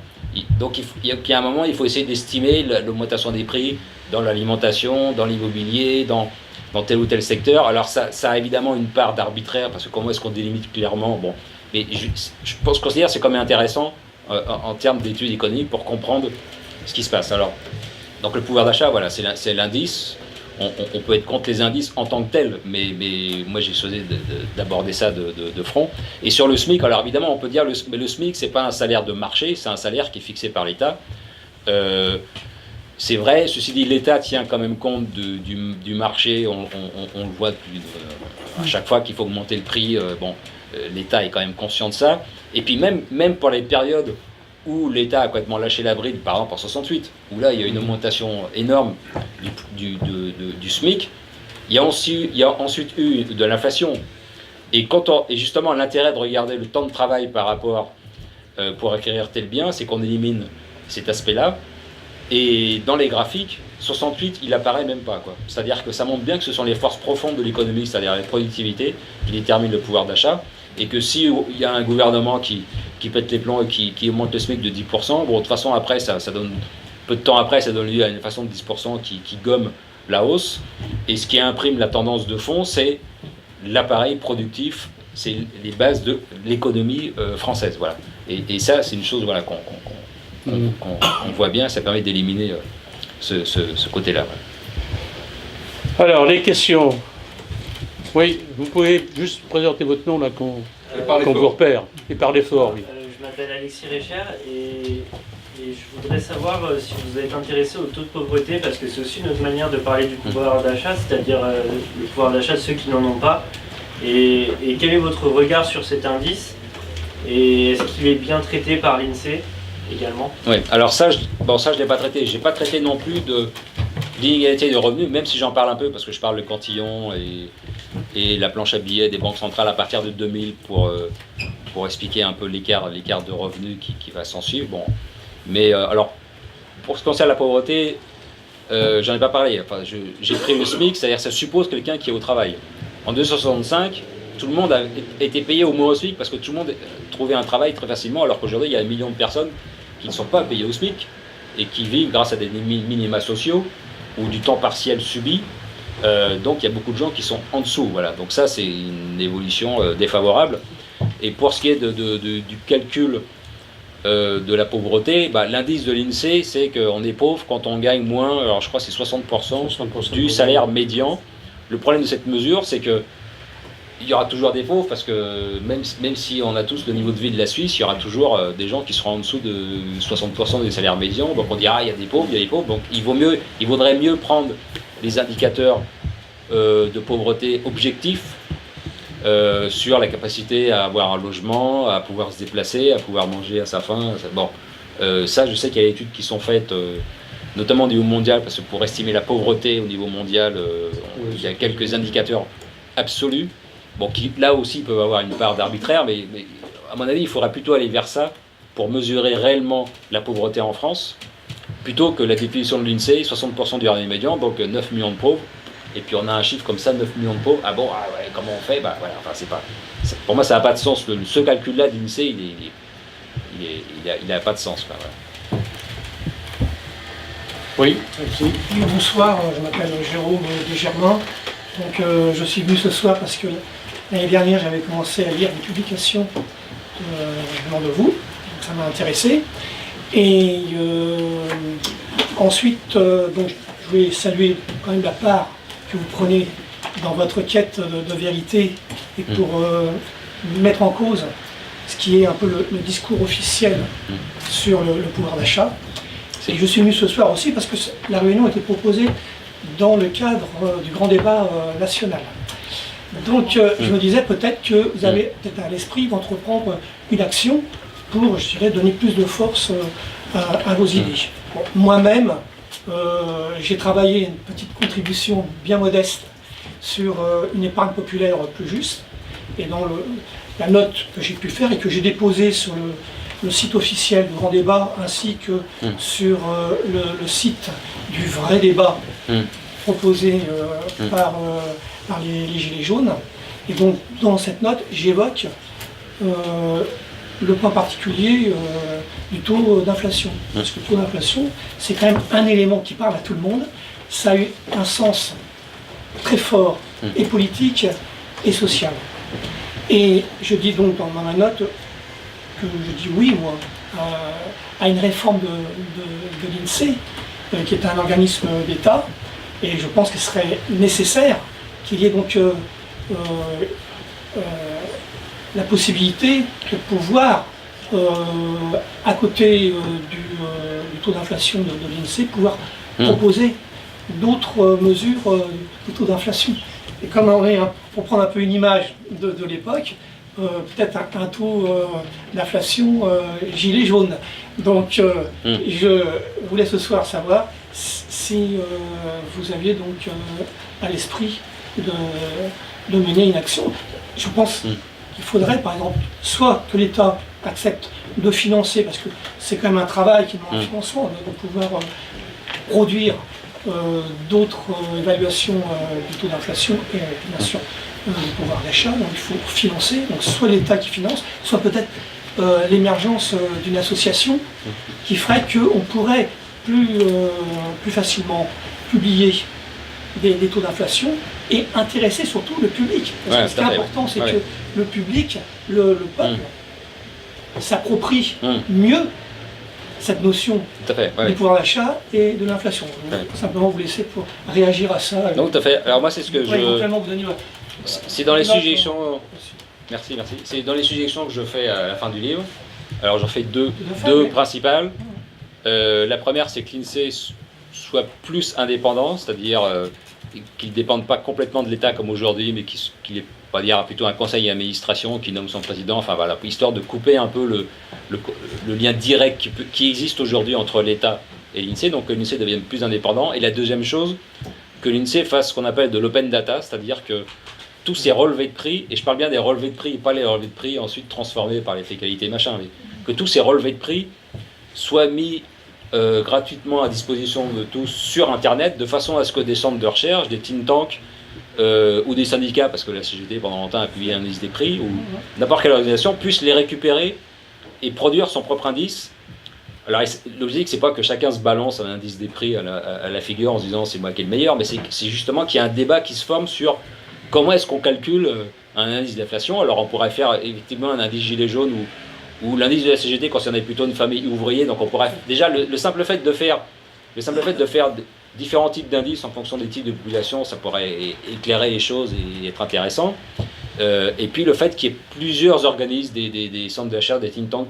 Donc il y a un moment, il faut essayer d'estimer l'augmentation des prix dans l'alimentation, dans l'immobilier, dans tel ou tel secteur. Alors ça a évidemment une part d'arbitraire, parce que comment est-ce qu'on délimite clairement, bon. Mais je considère que c'est quand même intéressant en termes d'études économiques pour comprendre ce qui se passe. Alors, donc le pouvoir d'achat, voilà, c'est l'indice. On peut être contre les indices en tant que tels, mais moi j'ai choisi d'aborder ça de front. Et sur le SMIC, alors évidemment on peut dire mais le SMIC c'est pas un salaire de marché, c'est un salaire qui est fixé par l'État. C'est vrai, ceci dit, l'État tient quand même compte du marché, on le voit à chaque fois qu'il faut augmenter le prix, l'État est quand même conscient de ça. Et puis même pour les périodes où l'État a complètement lâché la bride, par exemple en 68, où là il y a une augmentation énorme du SMIC, il y a ensuite eu de l'inflation. Et justement l'intérêt de regarder le temps de travail par rapport pour acquérir tel bien, c'est qu'on élimine cet aspect-là. Et dans les graphiques, 68, il apparaît même pas, quoi. C'est-à-dire que ça montre bien que ce sont les forces profondes de l'économie, c'est-à-dire la productivité, qui déterminent le pouvoir d'achat. Et que s'il y a un gouvernement qui pète les plombs et qui augmente le SMIC de 10%, bon, de toute façon, après, ça donne, peu de temps après, ça donne lieu à une façon de 10% qui gomme la hausse. Et ce qui imprime la tendance de fond, c'est l'appareil productif, c'est les bases de l'économie française. Voilà. Et ça, c'est une chose voilà, qu'on voit bien, ça permet d'éliminer ce côté-là. Voilà. Alors, les questions. Oui, vous pouvez juste présenter votre nom là qu'on vous repère, et parler fort, oui. Je m'appelle Alexis Récher et je voudrais savoir si vous êtes intéressé au taux de pauvreté, parce que c'est aussi notre manière de parler du pouvoir d'achat, c'est-à-dire le pouvoir d'achat de ceux qui n'en ont pas. Et quel est votre regard sur cet indice? Et est-ce qu'il est bien traité par l'INSEE également? Oui, alors ça je ne l'ai pas traité. Je n'ai pas traité non plus d'inégalité de revenus, même si j'en parle un peu, parce que je parle de Cantillon et la planche à billets des banques centrales à partir de 2000 pour expliquer un peu l'écart de revenus qui va s'en suivre. Bon. Mais alors, pour ce qui concerne la pauvreté, j'en ai pas parlé. Enfin, j'ai pris le SMIC, c'est-à-dire ça suppose quelqu'un qui est au travail. En 1965, tout le monde a été payé au moins au SMIC parce que tout le monde trouvait un travail très facilement, alors qu'aujourd'hui, il y a 1 million de personnes qui ne sont pas payées au SMIC et qui vivent grâce à des minima sociaux ou du temps partiel subi. Donc il y a beaucoup de gens qui sont en dessous. Voilà. Donc ça, c'est une évolution défavorable. Et pour ce qui est du calcul de la pauvreté, l'indice de l'INSEE, c'est qu'on est pauvre quand on gagne moins, alors je crois que c'est 60% du salaire médian. Le problème de cette mesure, c'est que il y aura toujours des pauvres, parce que même si on a tous le niveau de vie de la Suisse, il y aura toujours des gens qui seront en dessous de 60% des salaires médians. Donc on dira, il y a des pauvres, il y a des pauvres. Donc il vaudrait mieux prendre les indicateurs de pauvreté objectifs sur la capacité à avoir un logement, à pouvoir se déplacer, à pouvoir manger à sa faim. Bon, ça, je sais qu'il y a des études qui sont faites, notamment au niveau mondial, parce que pour estimer la pauvreté au niveau mondial, il y a quelques indicateurs absolus, bon, qui là aussi peuvent avoir une part d'arbitraire, mais à mon avis, il faudra plutôt aller vers ça pour mesurer réellement la pauvreté en France, plutôt que la définition de l'INSEE, 60% du revenu médian, donc 9 millions de pauvres. Et puis on a un chiffre comme ça, 9 millions de pauvres. Ah bon, ouais, comment on fait? Voilà, enfin, pour moi, ça n'a pas de sens. Ce calcul-là d'INSEE, il n'a pas de sens. Voilà. Oui. Oui, bonsoir, je m'appelle Jérôme Desgermain. Donc je suis venu ce soir parce que L'année dernière, j'avais commencé à lire des publications venant de vous, donc ça m'a intéressé. Et ensuite, donc, je voulais saluer quand même la part que vous prenez dans votre quête de vérité et pour mettre en cause ce qui est un peu le discours officiel sur le pouvoir d'achat. Et je suis venu ce soir aussi parce que la réunion a été proposée dans le cadre du grand débat national. Donc je me disais peut-être que vous avez peut-être à l'esprit d'entreprendre une action pour, je dirais, donner plus de force à vos idées. Bon, moi-même, j'ai travaillé une petite contribution bien modeste sur une épargne populaire plus juste. Et dans la note que j'ai pu faire et que j'ai déposée sur le site officiel du Grand Débat ainsi que sur le site du Vrai Débat proposé par les Gilets jaunes. Et donc dans cette note, j'évoque le point particulier du taux d'inflation. Parce que le taux d'inflation, c'est quand même un élément qui parle à tout le monde. Ça a eu un sens très fort et politique et social. Et je dis donc dans ma note que je dis oui, moi, à une réforme de l'INSEE, qui est un organisme d'État, et je pense qu'il serait nécessaire qu'il y ait donc la possibilité de pouvoir, à côté du taux d'inflation de l'INSEE, pouvoir proposer d'autres mesures du taux d'inflation. Et comme pour prendre un peu une image de l'époque, peut-être un taux d'inflation gilet jaune. Donc je voulais ce soir savoir si vous aviez donc à l'esprit de mener une action. Je pense qu'il faudrait par exemple soit que l'État accepte de financer, parce que c'est quand même un travail qui demande un financement, de pouvoir produire d'autres évaluations du taux d'inflation et bien sûr du pouvoir d'achat, donc il faut financer, donc soit l'État qui finance, soit peut-être l'émergence d'une association qui ferait qu'on pourrait plus facilement publier des taux d'inflation et intéresser surtout le public. Parce que ce qui est important, c'est que le public, le peuple, s'approprie mieux cette notion du pouvoir d'achat et de l'inflation. Simplement vous laisser pour réagir à ça. Non, tout à fait. Alors moi, c'est ce que éventuellement vous donner. C'est dans les suggestions. Merci. C'est dans les suggestions que je fais à la fin du livre. Alors j'en fais deux principales. La première, c'est que l'INSEE soit plus indépendant, c'est-à-dire qu'il ne dépende pas complètement de l'État comme aujourd'hui, mais qu'il ait pas dire plutôt un conseil d'administration qui nomme son président, enfin voilà, histoire de couper un peu le lien direct qui existe aujourd'hui entre l'État et l'INSEE, donc que l'INSEE devienne plus indépendant. Et la deuxième chose, que l'INSEE fasse ce qu'on appelle de l'open data, c'est-à-dire que tous ces relevés de prix, et je parle bien des relevés de prix, pas les relevés de prix ensuite transformés par les faits qualité machin, mais que tous ces relevés de prix soient mis gratuitement à disposition de tous sur Internet, de façon à ce que des centres de recherche, des think tanks, ou des syndicats, parce que la CGT pendant longtemps a publié un indice des prix, ou n'importe quelle organisation puisse les récupérer et produire son propre indice. Alors l'objectif, c'est pas que chacun se balance un indice des prix à la figure en se disant c'est moi qui est le meilleur, mais c'est justement qu'il y a un débat qui se forme sur comment est-ce qu'on calcule un indice d'inflation. Alors on pourrait faire effectivement un indice gilet jaune ou l'indice de la CGT concernait plutôt une famille ouvrière, donc on pourrait déjà le simple fait de faire différents types d'indices en fonction des types de population, ça pourrait éclairer les choses et être intéressant. Et puis le fait qu'il y ait plusieurs organismes, des centres d'achat, des think tanks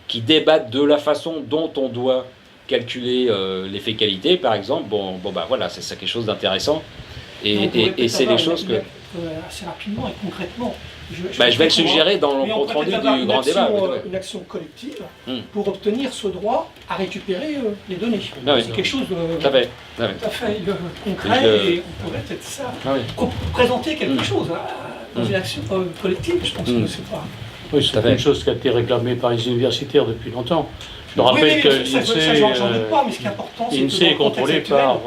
qui débattent de la façon dont on doit calculer l'effet qualité, par exemple, bah voilà, c'est ça quelque chose d'intéressant. Et c'est des choses que... assez rapidement et concrètement. Je vais le suggérer dans le compte rendu du grand débat. Une action collective pour obtenir ce droit à récupérer les données. C'est quelque chose de tout à fait concret et on pourrait peut-être ça présenter quelque chose dans une action collective. Je pense que c'est pas... Oui, c'est une chose qui a été réclamée par les universitaires depuis longtemps. Je rappelle que l'INSEE est contrôlé par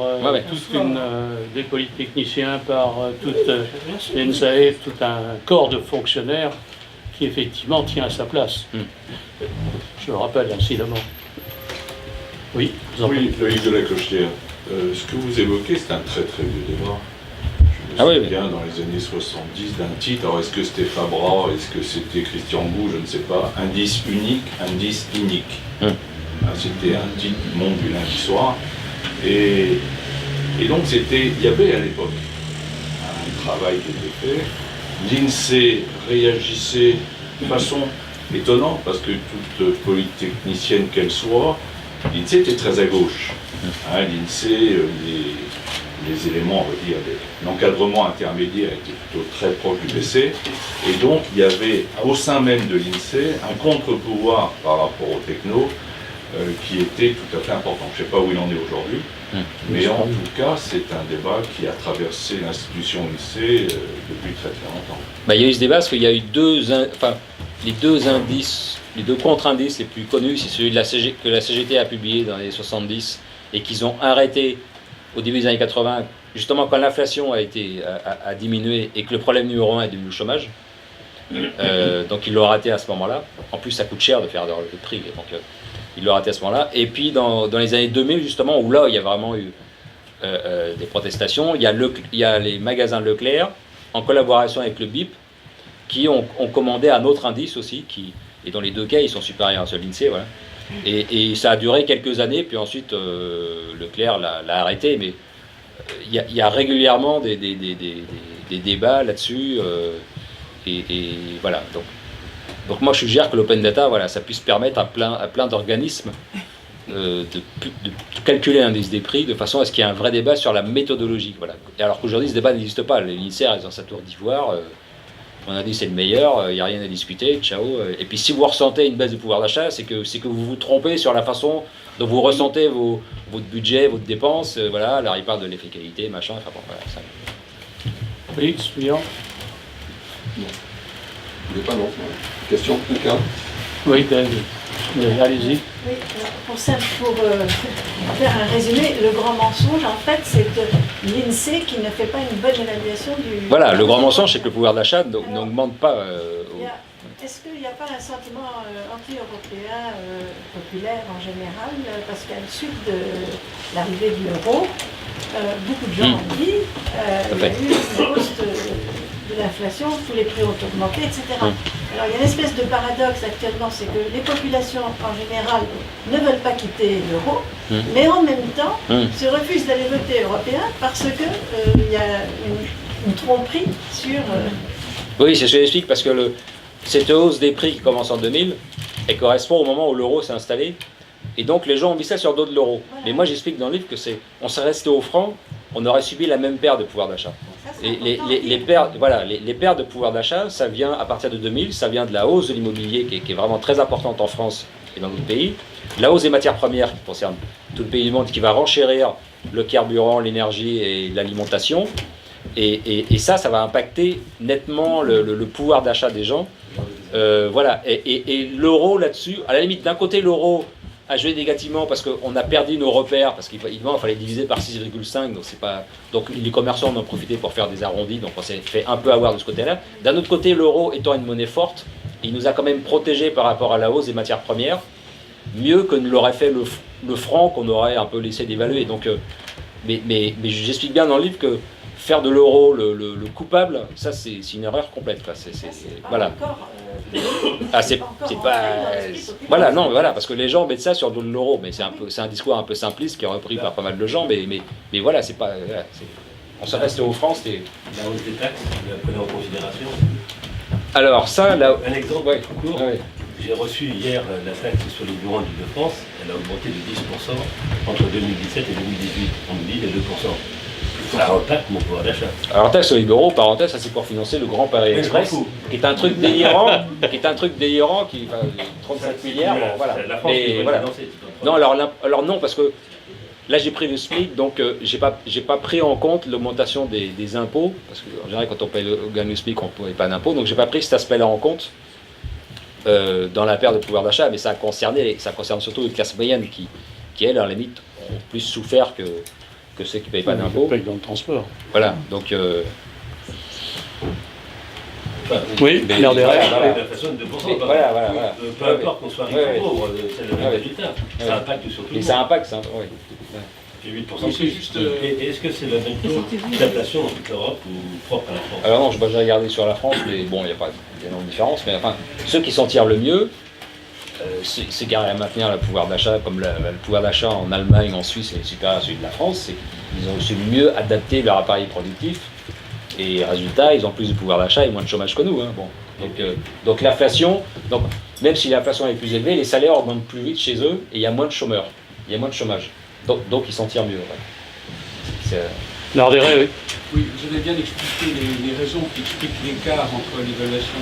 des polytechniciens, par toute l'ENSAF, tout un corps de fonctionnaires qui effectivement tient à sa place. Je le rappelle incidemment. Oui, Loïc de la Clochetière. Ce que vous évoquez, c'est un très très vieux débat. Je Ah oui, oui. bien dans les années 70 d'un titre. Alors est-ce que c'était Fabra, est-ce que c'était Christian Bou, je ne sais pas. Indice unique, indice inique. C'était un titre du Monde du lundi soir. Et donc il y avait à l'époque un travail qui était fait. L'INSEE réagissait de façon étonnante parce que toute polytechnicienne qu'elle soit, l'INSEE était très à gauche. L'INSEE, les éléments, on va dire, l'encadrement intermédiaire était plutôt très proche du PC. Et donc il y avait au sein même de l'INSEE un contre-pouvoir par rapport aux technos qui était tout à fait important. Je ne sais pas où il en est aujourd'hui, mais en tout cas, c'est un débat qui a traversé l'institution INSEE depuis très très longtemps. Il y a eu ce débat parce qu'il y a eu les deux indices, les deux contre-indices les plus connus, c'est celui que la CGT a publié dans les années 70 et qu'ils ont arrêté au début des années 80, justement quand l'inflation a diminué et que le problème numéro 1 est devenu le chômage. Donc ils l'ont raté à ce moment-là. En plus, ça coûte cher de faire le prix, donc ils l'ont raté à ce moment-là. Et puis dans les années 2000, justement, où là il y a vraiment eu des protestations, il y a les magasins Leclerc, en collaboration avec le BIP, qui ont commandé un autre indice aussi, et dans les deux cas, ils sont supérieurs à ceux de l'INSEE. Voilà. Et ça a duré quelques années, puis ensuite Leclerc l'a arrêté, mais il y a régulièrement des débats là-dessus, et voilà. Donc moi je suggère que l'open data, voilà, ça puisse permettre à plein d'organismes de calculer l'indice des prix de façon à ce qu'il y ait un vrai débat sur la méthodologie. Voilà. Alors qu'aujourd'hui ce débat n'existe pas. L'INSEE est dans sa tour d'ivoire. On a dit c'est le meilleur, il n'y a rien à discuter, ciao. Et puis si vous ressentez une baisse du pouvoir d'achat, c'est que vous vous trompez sur la façon dont vous ressentez votre budget, votre dépense. Voilà, là il parle de l'efficacité, machin, enfin bon, voilà, ça. Oui, suivant. Vous voulez pas, non? Question, quelqu'un? Oui, allez-y. Oui, pour faire un résumé, le grand mensonge, en fait, c'est l'INSEE qui ne fait pas une bonne évaluation du... Voilà, le grand mensonge, c'est que le pouvoir d'achat n'augmente pas. Est-ce qu'il n'y a pas un sentiment anti-européen populaire en général, parce qu'à la suite de l'arrivée de l'euro, beaucoup de gens ont dit il y a eu une hausse de l'inflation, tous les prix ont augmenté, etc. Alors il y a une espèce de paradoxe actuellement, c'est que les populations en général ne veulent pas quitter l'euro, mais en même temps se refusent d'aller voter européen parce qu'il y a une tromperie sur... Oui, c'est ce que j'explique, parce que cette hausse des prix qui commence en 2000, elle correspond au moment où l'euro s'est installé, et donc les gens ont mis ça sur le dos de l'euro. Voilà. Mais moi j'explique dans le livre que on serait resté au franc, on aurait subi la même perte de pouvoir d'achat. Les pertes de pouvoir d'achat, ça vient à partir de 2000, ça vient de la hausse de l'immobilier qui est vraiment très importante en France et dans d'autres pays, la hausse des matières premières qui concerne tout le pays du monde, qui va renchérir le carburant, l'énergie et l'alimentation, et ça va impacter nettement le pouvoir d'achat des gens. Voilà, et l'euro là-dessus, à la limite, d'un côté l'euro a joué négativement parce qu'on a perdu nos repères, parce qu'il fallait diviser par 6,5, donc les commerçants en ont profité pour faire des arrondis, donc on s'est fait un peu avoir de ce côté-là. D'un autre côté, l'euro étant une monnaie forte, il nous a quand même protégés par rapport à la hausse des matières premières, mieux que ne l'aurait fait le franc qu'on aurait un peu laissé dévaluer. Donc, mais j'explique bien dans le livre que faire de l'euro le coupable, ça c'est une erreur complète. Quoi. Voilà. Voilà, non, voilà, parce que les gens mettent ça sur de l'euro, mais c'est un discours un peu simpliste qui est repris par pas mal de gens, mais voilà, c'est pas. Voilà, on s'est resté aux France. La hausse des taxes, vous la prenez en considération? Alors ça, là. Un exemple court. Ouais. J'ai reçu hier la taxe sur les bureaux d'Île-de-France, elle a augmenté de 10% entre 2017 et 2018. On me dit les 2%. Ça impacte mon pouvoir d'achat. Alors, taxe sur les bureaux, parenthèse, ça c'est pour financer le Grand Paris Express, qui est un truc délirant, qui va 37 milliards, bon, voilà. Mais voilà. Non, alors non, parce que là j'ai pris le SMIC, donc j'ai pas pris en compte l'augmentation des impôts, parce qu'en général quand on gagne le SMIC, on ne paye pas d'impôts, donc j'ai pas pris cet aspect-là en compte dans la perte de pouvoir d'achat, mais ça concerne surtout les classes moyennes qui elles, à la limite, ont plus souffert que ceux qui ne payent pas d'impôts. Ils payent dans le transport. Voilà, donc... oui, l'air des rêves. De façon de 2%. Voilà. Peu importe qu'on soit riche ou pauvre, c'est le même résultat. Ça impacte sur tout le monde. Et ça impacte, ça, oui. fait 8% Oui, c'est plus. juste, Et est-ce que c'est le même taux d'inflation dans toute l'Europe ou propre à la France? Alors non, j'ai regardé sur la France, mais bon, il n'y a pas d'énorme différence. Mais enfin, ceux qui s'en tirent le mieux, c'est qui arrivent à maintenir le pouvoir d'achat, comme le pouvoir d'achat en Allemagne, en Suisse est supérieur à celui de la France, c'est qu'ils ont su mieux adapter leur appareil productif. Et résultat, ils ont plus de pouvoir d'achat et moins de chômage que nous. Hein. Bon. Donc l'inflation, même si l'inflation est plus élevée, les salaires augmentent plus vite chez eux et il y a moins de chômeurs, il y a moins de chômage. Donc ils s'en tirent mieux. Ouais. Narderet, oui. Oui, vous avez bien expliqué les raisons qui expliquent l'écart entre l'évaluation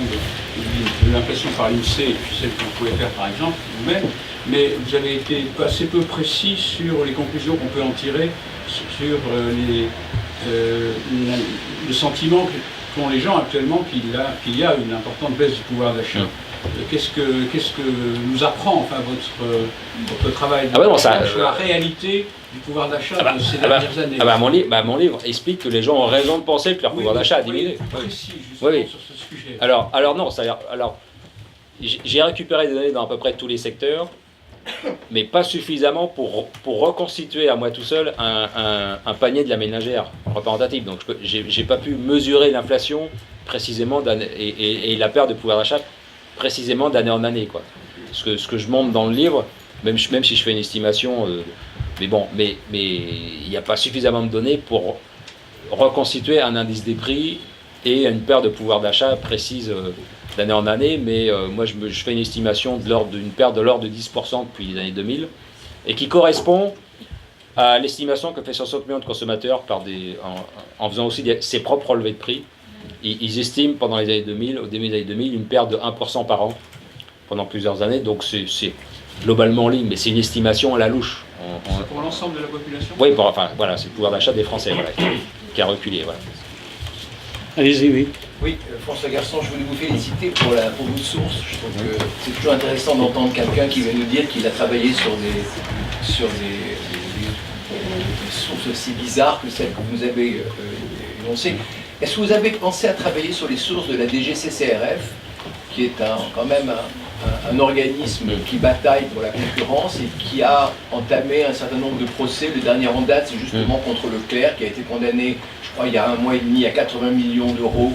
de l'inflation par l'INSEE et puis celle que vous pouvez faire par exemple vous-même, mais vous avez été assez peu précis sur les conclusions qu'on peut en tirer sur le sentiment qu'ont les gens actuellement qu'il y a une importante baisse du pouvoir d'achat. Qu'est-ce que nous apprend enfin votre travail sur la réalité du pouvoir d'achat de ces dernières années? Mon livre explique que les gens ont raison de penser que leur pouvoir d'achat a diminué. Précis justement sur ce sujet. Alors non, j'ai récupéré des données dans à peu près tous les secteurs, mais pas suffisamment pour reconstituer à moi tout seul un panier de la ménagère représentatif. Donc j'ai pas pu mesurer l'inflation précisément et la perte de pouvoir d'achat précisément d'année en année, quoi. Ce que je montre dans le livre, même si je fais une estimation, mais il n'y a pas suffisamment de données pour reconstituer un indice des prix et une perte de pouvoir d'achat précise d'année en année, mais moi je fais une estimation d'une perte de l'ordre de 10% depuis les années 2000, et qui correspond à l'estimation que fait 60 millions de consommateurs en faisant aussi ses propres relevés de prix. Ils estiment pendant les années 2000, au début des années 2000, une perte de 1% par an pendant plusieurs années, donc c'est globalement en ligne, mais c'est une estimation à la louche. C'est pour l'ensemble de la population? Oui, voilà, c'est le pouvoir d'achat des Français qui a reculé. Voilà. Allez-y, oui. Oui, François Garçon, je voulais vous féliciter pour vos sources. Je trouve que c'est toujours intéressant d'entendre quelqu'un qui va nous dire qu'il a travaillé sur des sources aussi bizarres que celles que vous avez énoncées. Est-ce que vous avez pensé à travailler sur les sources de la DGCCRF, qui est quand même un organisme qui bataille pour la concurrence et qui a entamé un certain nombre de procès? Le dernier en date, c'est justement contre Leclerc, qui a été condamné, je crois, il y a 1 mois et demi, à 80 millions d'euros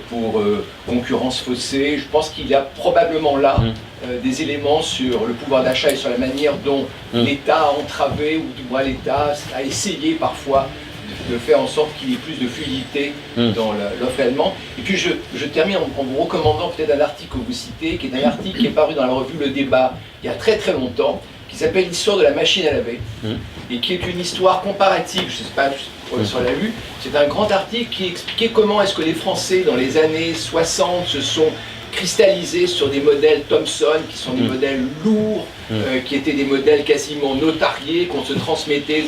pour concurrence faussée. Je pense qu'il y a probablement là des éléments sur le pouvoir d'achat et sur la manière dont l'État a entravé, ou du moins l'État a essayé parfois de faire en sorte qu'il y ait plus de fluidité dans l'offre allemande. Et puis je termine en vous recommandant peut-être un article que vous citez, qui est un article qui est paru dans la revue Le Débat il y a très très longtemps, qui s'appelle L'histoire de la machine à laver, et qui est une histoire comparative, je ne sais pas si on l'a lu, c'est un grand article qui expliquait comment est-ce que les Français dans les années 60 se sont cristallisés sur des modèles Thomson, qui sont des modèles lourds, qui étaient des modèles quasiment notariés, qu'on se transmettait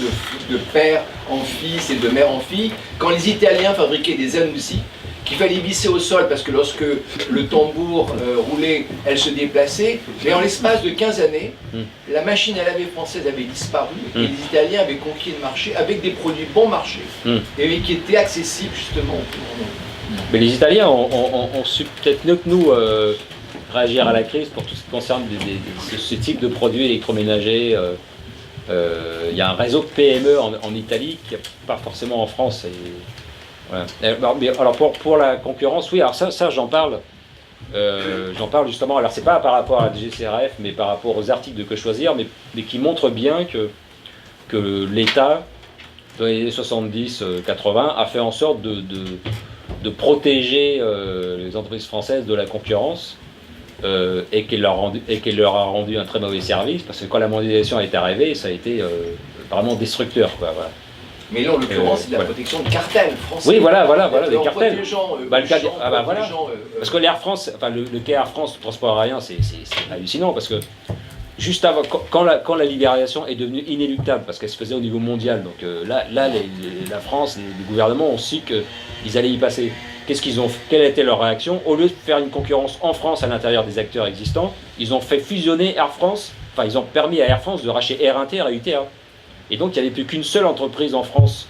de père en fils et de mère en fille, quand les Italiens fabriquaient des Zanussi, qu'il fallait visser au sol parce que lorsque le tambour roulait, elle se déplaçait. Mais en l'espace de 15 années, la machine à laver française avait disparu et les Italiens avaient conquis le marché avec des produits bon marché et qui étaient accessibles justement au plus grand nombre. Mais les Italiens ont su peut-être mieux que nous réagir à la crise pour tout ce qui concerne ce type de produits électroménagers. Il y a un réseau de PME en Italie qui n'est pas forcément en France. Voilà. Alors pour la concurrence, oui, alors ça j'en parle justement, alors c'est pas par rapport à la DGCCRF, mais par rapport aux articles de Que Choisir, mais qui montrent bien que l'État, dans les années 70-80, a fait en sorte de protéger les entreprises françaises de la concurrence et qu'elle leur a rendu un très mauvais service, parce que quand la mondialisation est arrivée, ça a été vraiment destructeur, quoi, voilà. Mais là, en l'occurrence, c'est de la protection de cartels français. Oui, voilà, des cartels. Voilà. Parce que l'Air France, enfin le quai Air France, le transport aérien, c'est hallucinant, parce que juste avant, quand la libéralisation est devenue inéluctable, parce qu'elle se faisait au niveau mondial, donc la France, les gouvernements ont su qu'ils allaient y passer. Quelle a été leur réaction? Au lieu de faire une concurrence en France à l'intérieur des acteurs existants, ils ont fait fusionner Air France, enfin ils ont permis à Air France de racheter Air Inter et UTA. Et donc il n'y avait plus qu'une seule entreprise en France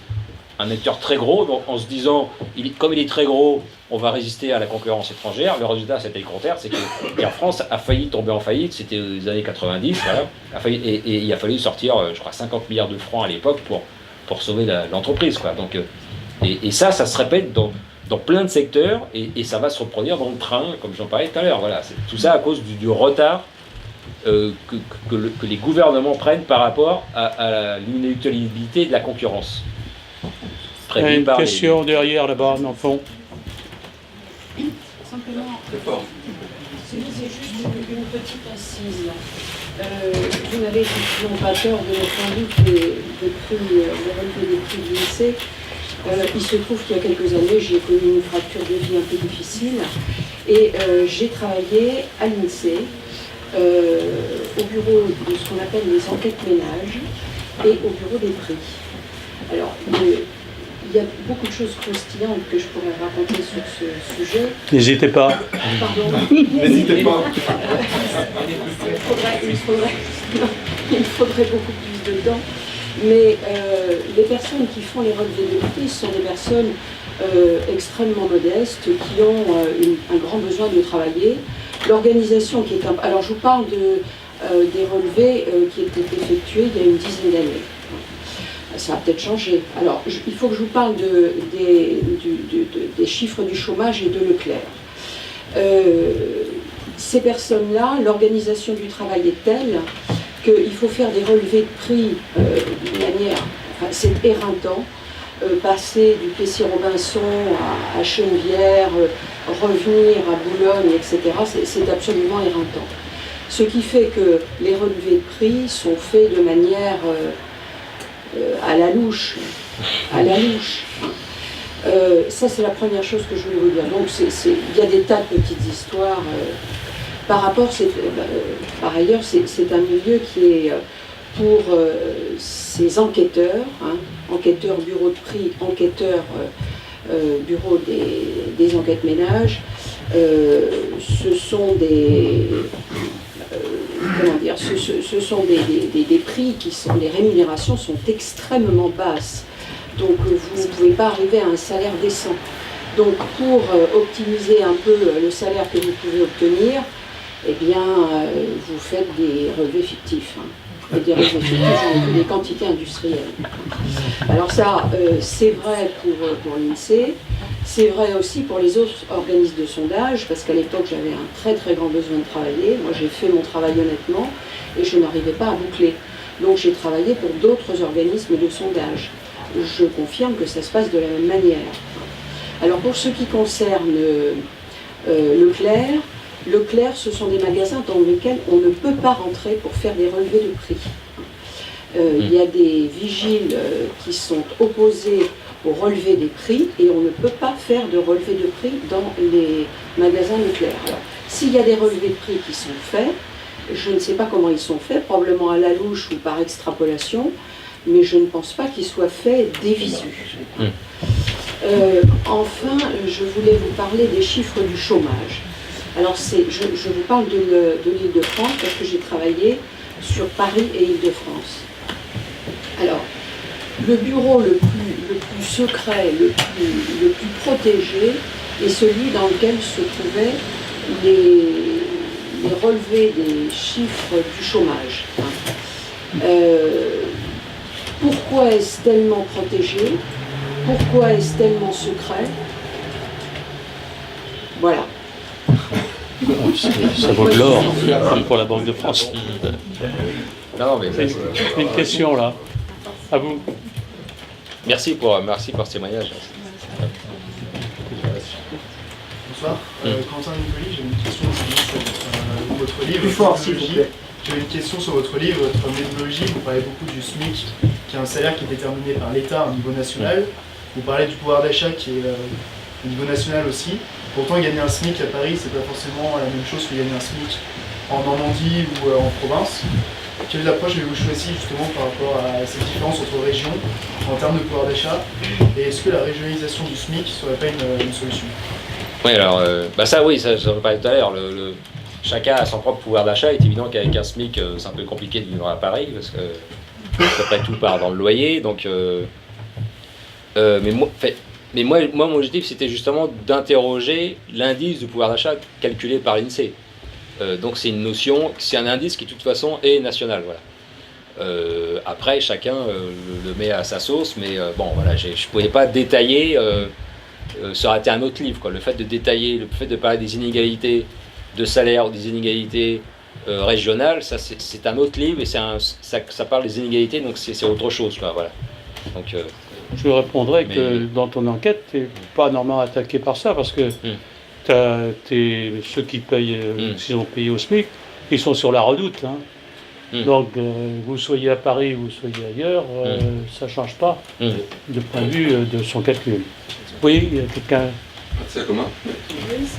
un acteur très gros, donc en se disant, comme il est très gros, on va résister à la concurrence étrangère. Le résultat, c'était le contraire, c'est que Air France a failli tomber en faillite, c'était les années 90, voilà, et il a fallu sortir, je crois, 50 milliards de francs à l'époque pour sauver l'entreprise, quoi. Donc, et ça se répète dans plein de secteurs, et ça va se reproduire dans le train, comme j'en parlais tout à l'heure. Voilà, tout ça à cause du retard que les gouvernements prennent par rapport à l'inéluctabilité de la concurrence. Une question derrière, là-bas, dans le fond. Simplement, c'est juste une petite incise. Vous n'avez effectivement pas tort de mettre en doute les relevés des prix de l'INSEE. Il se trouve qu'il y a quelques années, j'ai connu une fracture de vie un peu difficile et j'ai travaillé à l'INSEE au bureau de ce qu'on appelle les enquêtes ménages et au bureau des prix. Alors, il y a beaucoup de choses croustillantes que je pourrais raconter sur ce sujet. N'hésitez pas. Pardon. N'hésitez pas. Il faudrait beaucoup plus de temps. Mais les personnes qui font les relevés de prix sont des personnes extrêmement modestes qui ont un grand besoin de travailler. L'organisation qui est... Alors je vous parle des relevés qui étaient effectués il y a une dizaine d'années. Ça a peut-être changé. Alors, il faut que je vous parle des chiffres du chômage et de Leclerc. Ces personnes-là, l'organisation du travail est telle qu'il faut faire des relevés de prix d'une manière... Enfin, c'est éreintant. Passer du Plessis-Robinson à Chenevière, revenir à Boulogne, etc., c'est absolument éreintant. Ce qui fait que les relevés de prix sont faits de manière... à la louche, ça, c'est la première chose que je voulais vous dire. Donc, il y a des tas de petites histoires. Par ailleurs, c'est un milieu qui est pour ces enquêteurs, enquêteurs bureau de prix, enquêteurs bureau des enquêtes ménages. Ce sont des... comment dire, ce sont des prix qui sont, les rémunérations sont extrêmement basses. Donc vous ne pouvez pas arriver à un salaire décent. Donc pour optimiser un peu le salaire que vous pouvez obtenir, eh bien vous faites des relevés fictifs. Et des relevés fictifs, j'en ai vu des quantités industrielles. Alors ça, c'est vrai pour l'INSEE. C'est vrai aussi pour les autres organismes de sondage, parce qu'à l'époque j'avais un très très grand besoin de travailler. Moi j'ai fait mon travail honnêtement et je n'arrivais pas à boucler. Donc j'ai travaillé pour d'autres organismes de sondage. Je confirme que ça se passe de la même manière. Alors pour ce qui concerne Leclerc, ce sont des magasins dans lesquels on ne peut pas rentrer pour faire des relevés de prix. Il y a des vigiles qui sont opposés au relevé des prix et on ne peut pas faire de relevé de prix dans les magasins Leclerc. Alors, s'il y a des relevés de prix qui sont faits, je ne sais pas comment ils sont faits, probablement à la louche ou par extrapolation, mais je ne pense pas qu'ils soient faits dévisus. Enfin, je voulais vous parler des chiffres du chômage. Alors, je vous parle de l'Île-de-France parce que j'ai travaillé sur Paris et Île-de-France. Alors, le bureau le plus secret, le plus protégé est celui dans lequel se trouvaient les relevés des chiffres du chômage. Pourquoi est-ce tellement protégé? Pourquoi est-ce tellement secret? Voilà. Ça vaut de l'or, comme pour la Banque de France. Non, mais une question là. À vous. Merci pour ce témoignage. Bonsoir, Quentin Nicoli, j'ai une question sur votre livre. Plus fort, s'il vous plaît. J'ai une question sur votre livre, votre méthodologie. Vous parlez beaucoup du SMIC, qui est un salaire qui est déterminé par l'État au niveau national. Vous parlez du pouvoir d'achat qui est au niveau national aussi. Pourtant, gagner un SMIC à Paris, c'est pas forcément la même chose que gagner un SMIC en Normandie ou en province. Quelle approche avez-vous choisi justement par rapport à cette différence entre régions en termes de pouvoir d'achat? Et est-ce que la régionalisation du SMIC ne serait pas une solution? Oui, alors, ça j'en parlais tout à l'heure. Chacun a son propre pouvoir d'achat. Il est évident qu'avec un SMIC, c'est un peu compliqué de vivre à Paris parce que après tout part dans le loyer. Donc, Mais moi, mon objectif, c'était justement d'interroger l'indice du pouvoir d'achat calculé par l'INSEE. Donc c'est une notion, c'est un indice qui de toute façon est national. Voilà. Après, chacun le met à sa sauce, mais bon, voilà, je ne pouvais pas détailler, ça aurait été un autre livre, quoi. Le fait de détailler, le fait de parler des inégalités de salaire ou des inégalités régionales, ça c'est un autre livre et ça parle des inégalités, donc c'est autre chose, quoi, voilà. Donc, je répondrais que dans ton enquête, tu n'es pas normalement attaqué par ça, parce que ceux qui payent, s'ils ont payé au SMIC, ils sont sur la redoute. Hein. Donc, vous soyez à Paris ou vous soyez ailleurs, ça ne change pas de point de vue de son calcul. Oui, il y a quelqu'un. C'est comment? Oui, merci.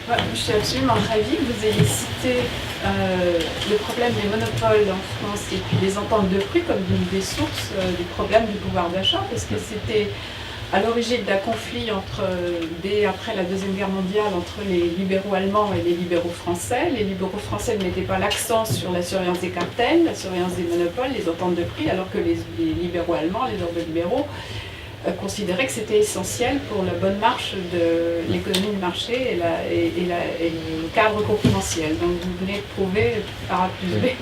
Ouais, je suis absolument ravie que vous ayez cité le problème des monopoles en France et puis les ententes de prix comme l'une des sources du problème du pouvoir d'achat, parce que c'était à l'origine d'un conflit dès après la Deuxième Guerre mondiale entre les libéraux allemands et les libéraux français. Les libéraux français ne mettaient pas l'accent sur la surveillance des cartels, la surveillance des monopoles, les ententes de prix, alors que les libéraux allemands, les ordres libéraux, considéraient que c'était essentiel pour la bonne marche de l'économie de marché et le cadre concurrentiel. Donc vous venez de prouver par A plus B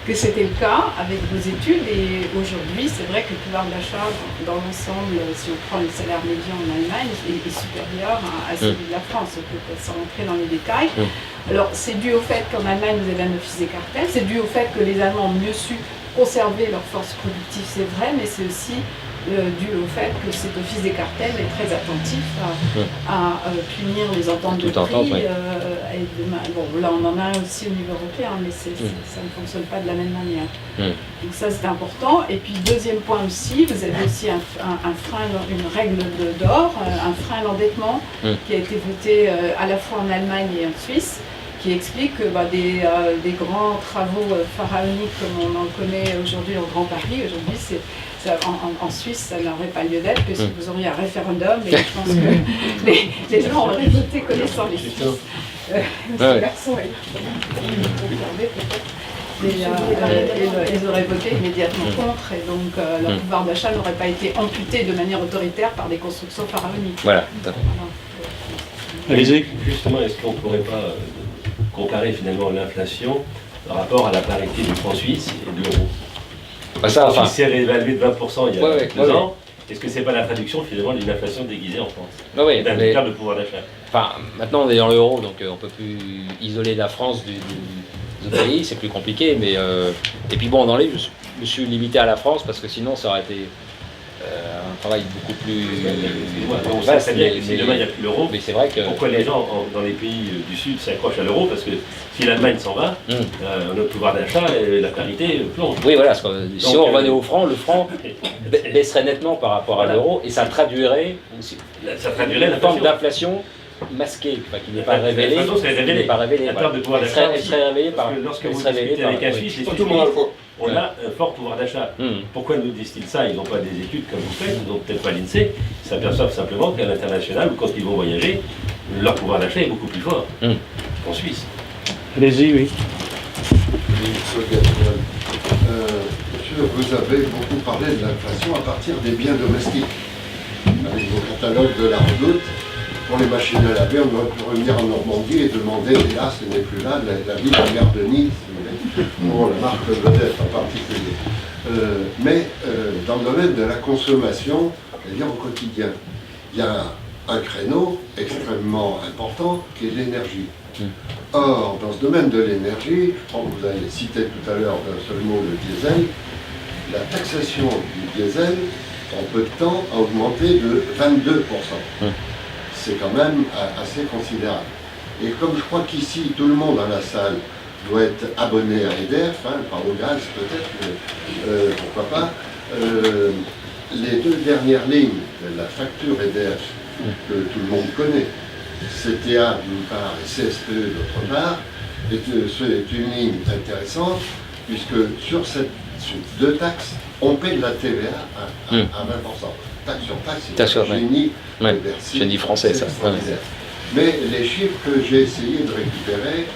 que c'était le cas avec vos études, et aujourd'hui c'est vrai que le pouvoir d'achat dans l'ensemble, si on prend le salaire médian en Allemagne, est supérieur à celui de la France. On peut sans rentrer dans les détails. Alors c'est dû au fait qu'en Allemagne vous avez un office des cartels, c'est dû au fait que les Allemands ont mieux su conserver leur force productive, c'est vrai, mais c'est aussi dû au fait que cet office des cartels est très attentif à punir les ententes de prix. Bon, là on en a un aussi au niveau européen, mais ça ne fonctionne pas de la même manière. Donc ça c'est important. Et puis deuxième point aussi, vous avez aussi un frein, une règle d'or, un frein à l'endettement qui a été voté à la fois en Allemagne et en Suisse, qui explique que des grands travaux pharaoniques comme on en connaît aujourd'hui au Grand Paris, aujourd'hui en Suisse ça n'aurait pas lieu d'être, puisque vous auriez un référendum et je pense que les gens auraient voté connaissant les Suisses. Ce garçon ils auraient voté immédiatement contre, et donc leur pouvoir d'achat n'aurait pas été amputé de manière autoritaire par des constructions pharaoniques. Voilà. Allez-y. Justement, est-ce qu'on ne pourrait pas comparer finalement l'inflation par rapport à la parité du franc suisse et de l'euro? Il s'est réévalué de 20% il y a 2 ans. Est-ce que c'est pas la traduction finalement d'une inflation déguisée en France? D'un écart de pouvoir d'achat. Enfin, maintenant on est dans l'euro, donc on peut plus isoler la France du pays, c'est plus compliqué. Mais et puis bon, dans les, je me suis limité à la France parce que sinon ça aurait été un travail beaucoup plus vaste. Si demain il n'y a plus l'euro, mais c'est vrai que pourquoi les gens dans les pays du Sud s'accrochent à l'euro? Parce que si l'Allemagne s'en va, notre pouvoir d'achat et la parité plonge. Oui, voilà. Si on revenait au franc, le franc baisserait nettement par rapport à l'euro, et ça traduirait une forme d'inflation masquée, qui n'est pas révélée. La perte de pouvoir d'achat. Elle serait révélée par. Lorsque vous discutez avec un Suisse, on a un fort pouvoir d'achat. Pourquoi nous disent-ils ça? Ils n'ont pas des études comme vous faites, ils n'ont peut-être pas l'INSEE. Ils s'aperçoivent simplement qu'à l'international, ou quand ils vont voyager, leur pouvoir d'achat est beaucoup plus fort qu'en Suisse. Allez-y, oui. Monsieur, vous avez beaucoup parlé de l'inflation à partir des biens domestiques. Avec vos catalogues de la redoute, pour les machines à laver, on aurait pu revenir en Normandie et demander, et là, ce n'est plus là, la ville de Gare de Nice, pour la marque vedette en particulier. Mais dans le domaine de la consommation, c'est-à-dire au quotidien, il y a un créneau extrêmement important qui est l'énergie. Or, dans ce domaine de l'énergie, je crois que vous avez cité tout à l'heure d'un seul mot le diesel, la taxation du diesel, en peu de temps, a augmenté de 22%. C'est quand même assez considérable. Et comme je crois qu'ici, tout le monde dans la salle doit être abonné à EDF, pas au gaz peut-être, mais pourquoi pas, les 2 dernières lignes de la facture EDF, que tout le monde connaît, CTA d'une part et CSPE d'autre part, c'est une ligne intéressante, puisque sur 2 taxes, on paie de la TVA à 20%. Taxe sur taxe, c'est un génie français, ça. Mais les chiffres que j'ai essayé de récupérer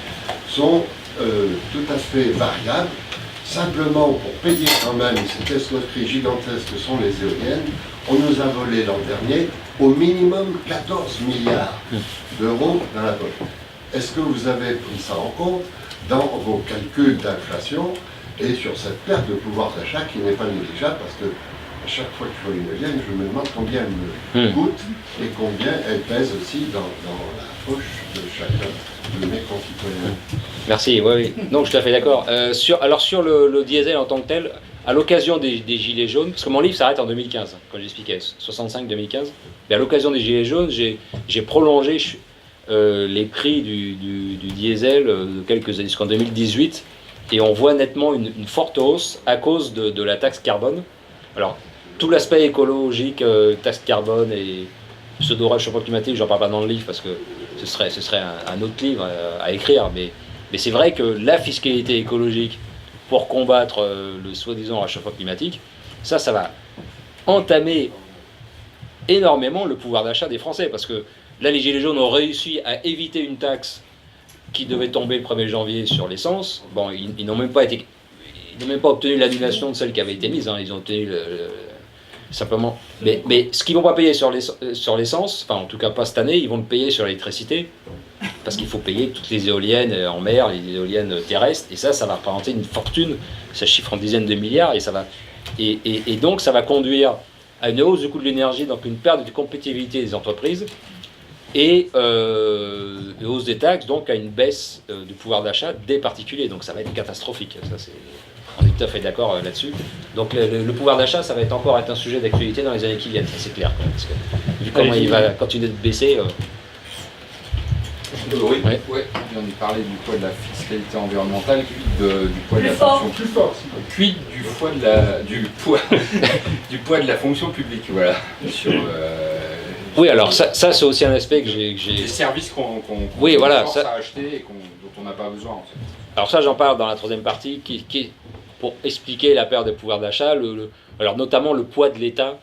sont tout à fait variables. Simplement, pour payer quand même cette escroquerie gigantesque que sont les éoliennes, on nous a volé l'an dernier au minimum 14 milliards d'euros dans la poche. Est-ce que vous avez pris ça en compte dans vos calculs d'inflation et sur cette perte de pouvoir d'achat qui n'est pas négligeable, parce que à chaque fois que je vois une éolienne, je me demande combien elle me coûte et combien elle pèse aussi dans la poche de chacun de mes concitoyens. Merci, oui. Non, je suis tout à fait d'accord. Sur le diesel en tant que tel, à l'occasion des Gilets jaunes, parce que mon livre s'arrête en 2015, comme j'expliquais, 65-2015, mais à l'occasion des Gilets jaunes, j'ai prolongé les prix du diesel de quelques années, jusqu'en 2018, et on voit nettement une forte hausse à cause de la taxe carbone. Alors, tout l'aspect écologique, taxe carbone et pseudo-réchauffement climatique, j'en parle pas dans le livre parce que ce serait un autre livre à écrire, mais c'est vrai que la fiscalité écologique pour combattre le soi-disant réchauffement climatique, ça va entamer énormément le pouvoir d'achat des Français, parce que là, les Gilets jaunes ont réussi à éviter une taxe qui devait tomber le 1er janvier sur l'essence. Bon, ils n'ont même pas obtenu l'annulation de celle qui avait été mise, hein. Ils ont obtenu simplement. Mais ce qu'ils ne vont pas payer sur l'essence, enfin en tout cas pas cette année, ils vont le payer sur l'électricité, parce qu'il faut payer toutes les éoliennes en mer, les éoliennes terrestres, et ça va représenter une fortune, ça chiffre en dizaines de milliards, et donc ça va conduire à une hausse du coût de l'énergie, donc une perte de compétitivité des entreprises, et une hausse des taxes, donc à une baisse du pouvoir d'achat des particuliers, donc ça va être catastrophique, on est tout à fait d'accord là-dessus. Donc le pouvoir d'achat, ça va encore être un sujet d'actualité dans les années qui viennent, ça c'est clair, parce que vu comment il va continuer de baisser... Oui, on y parlait du poids de la fiscalité environnementale, du poids de la fonction publique, du poidd de la fonction publique, voilà. Oui, alors ça c'est aussi un aspect que j'ai... Des services qu'on force à acheter et dont on n'a pas besoin en fait. Alors ça j'en parle dans la troisième partie, qui est pour expliquer la perte de pouvoir d'achat, alors notamment le poids de l'État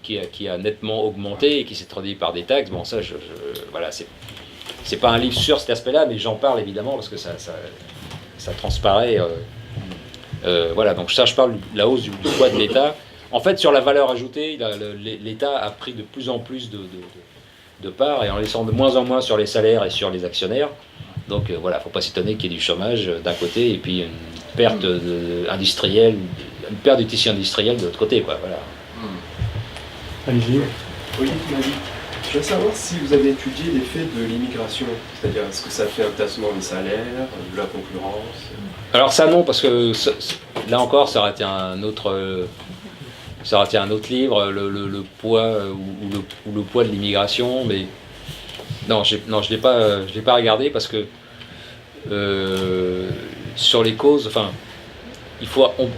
qui a nettement augmenté et qui s'est traduit par des taxes. Bon ça, voilà, c'est pas un livre sur cet aspect-là, mais j'en parle évidemment parce que ça transparaît. Voilà, donc ça je parle de la hausse du poids de l'État. En fait, sur la valeur ajoutée, l'État a pris de plus en plus de parts et en laissant de moins en moins sur les salaires et sur les actionnaires. Donc voilà, il ne faut pas s'étonner qu'il y ait du chômage d'un côté et puis une perte industrielle, une perte du tissu industriel de l'autre côté, quoi. Voilà. Allez-y. Oui, je veux savoir si vous avez étudié l'effet de l'immigration, c'est-à-dire est-ce que ça fait un tassement des salaires, de la concurrence? Alors ça non, parce que là encore, ça aurait été un autre livre, le poids ou le poids de l'immigration, mais non, je l'ai pas regardé parce que sur les causes, enfin,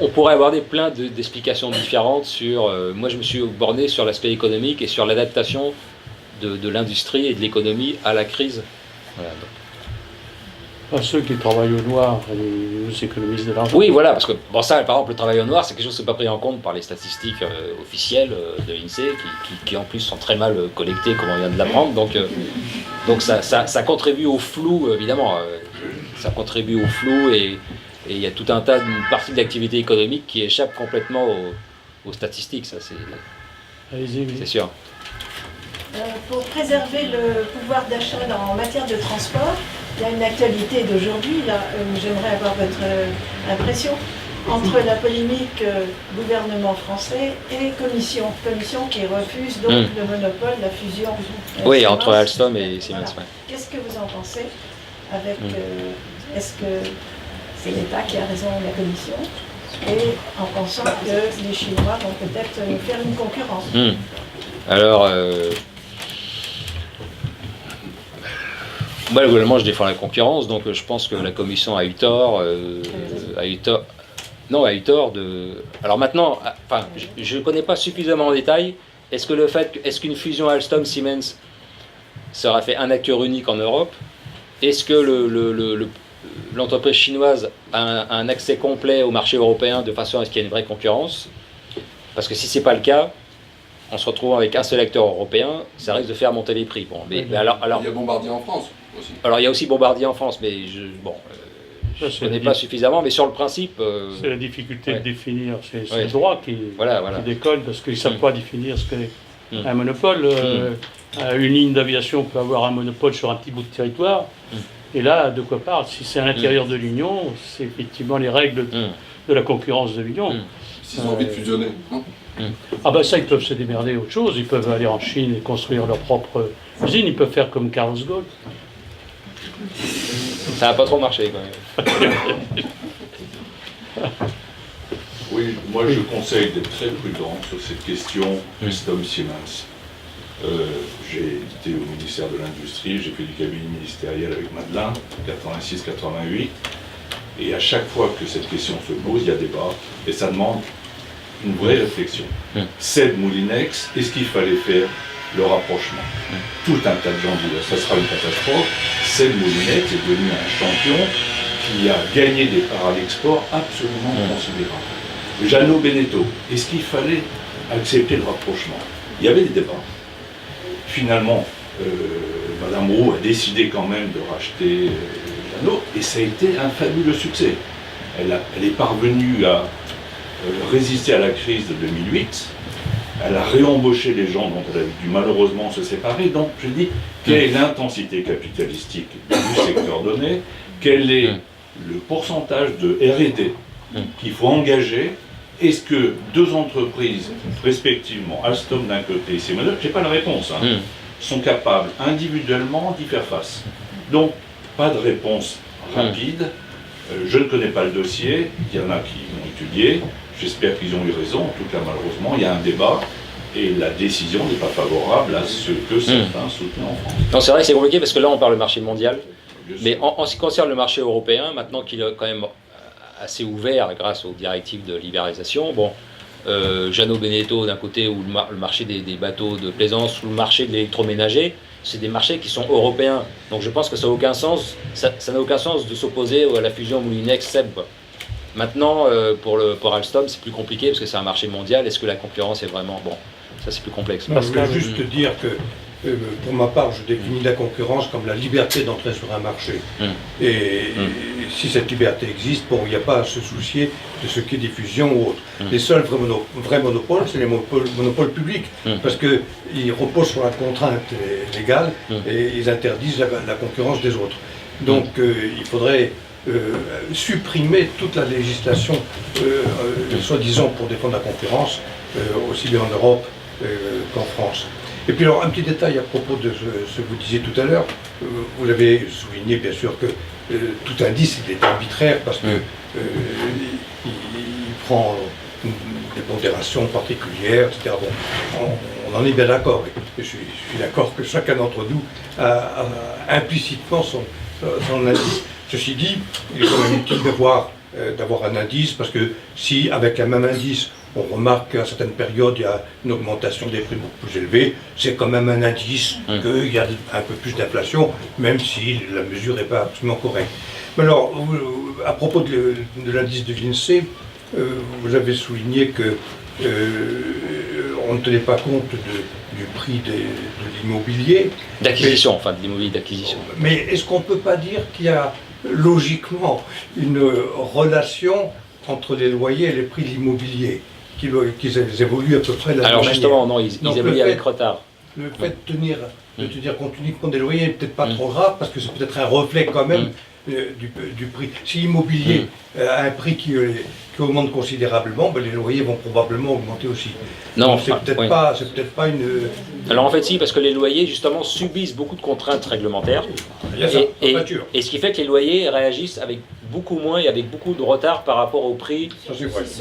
on pourrait avoir plein d'explications différentes sur. Moi, je me suis borné sur l'aspect économique et sur l'adaptation de l'industrie et de l'économie à la crise. Voilà, donc. Ceux qui travaillent au noir, ils s'économisent de l'argent. Oui, voilà, parce que bon, ça, par exemple, le travail au noir, c'est quelque chose qui n'est pas pris en compte par les statistiques officielles de l'INSEE, qui en plus sont très mal collectées, comme on vient de l'apprendre. Donc ça contribue au flou, évidemment. Ça contribue au flou et il y a tout un tas, une partie de l'activité économique qui échappe complètement aux statistiques, ça c'est sûr. Pour préserver le pouvoir d'achat en matière de transport, il y a une actualité d'aujourd'hui, là, j'aimerais avoir votre impression, entre la polémique gouvernement français et commission qui refuse donc le monopole, la fusion. Oui, Siemens, entre Alstom et Siemens. Voilà. Qu'est-ce que vous en pensez avec, est-ce que c'est l'État qui a raison, la commission, et en pensant que les Chinois vont peut-être nous faire une concurrence? Alors, moi, globalement, je défends la concurrence, donc je pense que la commission a eu tort. Alors maintenant, enfin, je ne connais pas suffisamment en détail. Est-ce qu'une fusion Alstom-Siemens, ça aurait fait un acteur unique en Europe? Est-ce que l'entreprise chinoise a un accès complet au marché européen de façon à ce qu'il y ait une vraie concurrence? Parce que si ce n'est pas le cas, en se retrouvant avec un seul acteur européen, ça risque de faire monter les prix. Bon, mais alors, il y a Bombardier en France aussi. Alors il y a aussi Bombardier en France, mais je ne connais pas suffisamment, mais sur le principe... c'est la difficulté de définir, c'est le droit qui décolle, parce qu'ils ne savent pas définir ce qu'est un monopole. Une ligne d'aviation peut avoir un monopole sur un petit bout de territoire, et là, de quoi parle? Si c'est à l'intérieur de l'Union, c'est effectivement les règles de la concurrence de l'Union. S'ils ont envie de fusionner. Ah ben ça, ils peuvent se démerder autre chose, ils peuvent aller en Chine et construire leur propre usine, ils peuvent faire comme Carlos Ghosn. Ça n'a pas trop marché quand même. Oui, moi je conseille d'être très prudent sur cette question Alstom Siemens. J'ai été au ministère de l'Industrie, j'ai fait du cabinet ministériel avec Madeleine, 86-88, et à chaque fois que cette question se pose, il y a débat, et ça demande une vraie réflexion. SEB Moulinex, est-ce qu'il fallait faire le rapprochement? Tout un tas de gens disent ça sera une catastrophe. SEB Moulinex est devenu un champion qui a gagné des parts à l'export absolument considérables. Jeannot Beneteau, est-ce qu'il fallait accepter le rapprochement? Il y avait des débats. Finalement, Madame Roux a décidé quand même de racheter Jeannot, et ça a été un fabuleux succès. Elle est parvenue à résister à la crise de 2008, elle a réembauché les gens dont elle avait dû malheureusement se séparer. Donc je dis, quelle est l'intensité capitalistique du secteur donné, quel est le pourcentage de R&D qu'il faut engager? Est-ce que deux entreprises, respectivement, Alstom d'un côté et Siemens, je n'ai pas la réponse, sont capables individuellement d'y faire face? Donc, pas de réponse rapide. Je ne connais pas le dossier, il y en a qui l'ont étudié, j'espère qu'ils ont eu raison, en tout cas malheureusement, il y a un débat, et la décision n'est pas favorable à ce que certains soutenaient en France. Non, c'est vrai que c'est compliqué, parce que là on parle du marché mondial, mais en ce qui concerne le marché européen, maintenant qu'il est quand même assez ouvert grâce aux directives de libéralisation, bon, Jeannot Beneteau d'un côté, ou le marché des bateaux de plaisance, ou le marché de l'électroménager, c'est des marchés qui sont européens. Donc je pense que ça n'a aucun sens, ça n'a aucun sens de s'opposer à la fusion Moulinex-SEB. Maintenant, pour Alstom, c'est plus compliqué parce que c'est un marché mondial. Est-ce que la concurrence est vraiment... Bon, ça c'est plus complexe. Non, je veux juste dire que, pour ma part, je définis la concurrence comme la liberté d'entrer sur un marché. Et si cette liberté existe, bon, il n'y a pas à se soucier de ce qu'est diffusion ou autre. Les seuls vrais monopoles, c'est les monopoles publics, parce qu'ils reposent sur la contrainte légale et ils interdisent la concurrence des autres. Donc il faudrait supprimer toute la législation, soi-disant pour défendre la concurrence, aussi bien en Europe qu'en France. Et puis alors un petit détail à propos de ce que vous disiez tout à l'heure, vous l'avez souligné bien sûr que tout indice il est arbitraire parce que il prend des pondérations particulières, etc. Bon, on en est bien d'accord, et je suis d'accord que chacun d'entre nous a implicitement son indice. Ceci dit, il est quand même utile d'avoir un indice, parce que si avec un même indice, on remarque qu'à certaines périodes, il y a une augmentation des prix beaucoup plus élevée, c'est quand même un indice qu'il y a un peu plus d'inflation, même si la mesure n'est pas absolument correcte. Mais alors, à propos de l'indice de l'INSEE, vous avez souligné que on ne tenait pas compte du prix de l'immobilier. D'acquisition, enfin de l'immobilier d'acquisition. Mais est-ce qu'on ne peut pas dire qu'il y a logiquement une relation entre les loyers et les prix de l'immobilier, qu'ils évoluent à peu près de la même Alors manière? justement, non, ils évoluent avec retard. Le fait de tenir compte uniquement des loyers n'est peut-être pas trop grave, parce que c'est peut-être un reflet quand même du prix. Si l'immobilier a un prix qui augmente considérablement, ben les loyers vont probablement augmenter aussi. Non, c'est peut-être pas une... Alors en fait si, parce que les loyers justement subissent beaucoup de contraintes réglementaires, et ce qui fait que les loyers réagissent avec beaucoup moins et avec beaucoup de retard par rapport au prix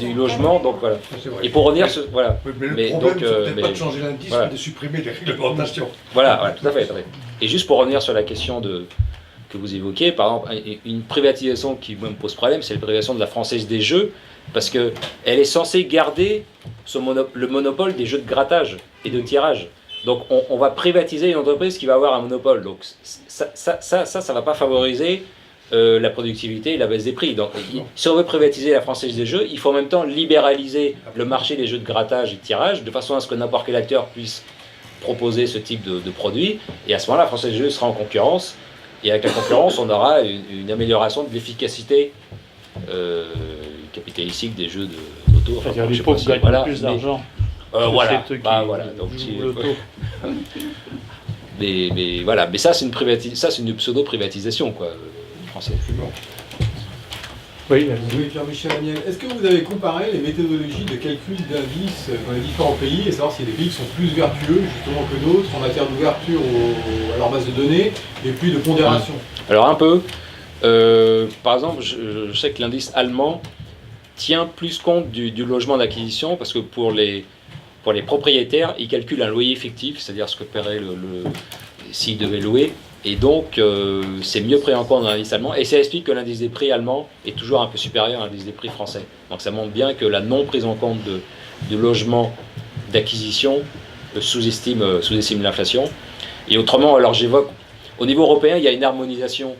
du logement. Donc voilà. Et pour revenir, voilà. Mais le problème, c'est peut-être pas de changer l'indice, mais de supprimer les réglementations. Voilà, tout à fait. Et juste pour revenir sur la question que vous évoquez, par exemple, une privatisation qui me pose problème, c'est la privatisation de la Française des Jeux, parce qu'elle est censée garder le monopole des jeux de grattage et de tirage. Donc on va privatiser une entreprise qui va avoir un monopole. Donc ça ne va pas favoriser la productivité et la baisse des prix. Donc si on veut privatiser la Française des Jeux, il faut en même temps libéraliser le marché des jeux de grattage et de tirage, de façon à ce que n'importe quel acteur puisse proposer ce type de produit. Et à ce moment-là, la Française des Jeux sera en concurrence. Et avec la concurrence, on aura une amélioration de l'efficacité capitalistique des jeux d'auto. Enfin, c'est-à-dire les pauvres gagnent plus d'argent. Voilà, donc mais voilà, mais ça c'est une pseudo-privatisation quoi, française. Oui, Pierre-Michel Amiel, est-ce que vous avez comparé les méthodologies de calcul d'indices dans les différents pays et savoir si les pays sont plus vertueux justement que d'autres en matière d'ouverture à leur base de données et puis de pondération? Alors un peu. Par exemple, je sais que l'indice allemand tient plus compte du logement d'acquisition parce que pour les propriétaires, ils calculent un loyer fictif, c'est-à-dire ce que paierait s'ils devaient louer. Et donc, c'est mieux pris en compte dans l'indice allemand. Et ça explique que l'indice des prix allemand est toujours un peu supérieur à l'indice des prix français. Donc ça montre bien que la non prise en compte de logement d'acquisition sous-estime l'inflation. Et autrement, alors j'évoque, au niveau européen, il y a une harmonisation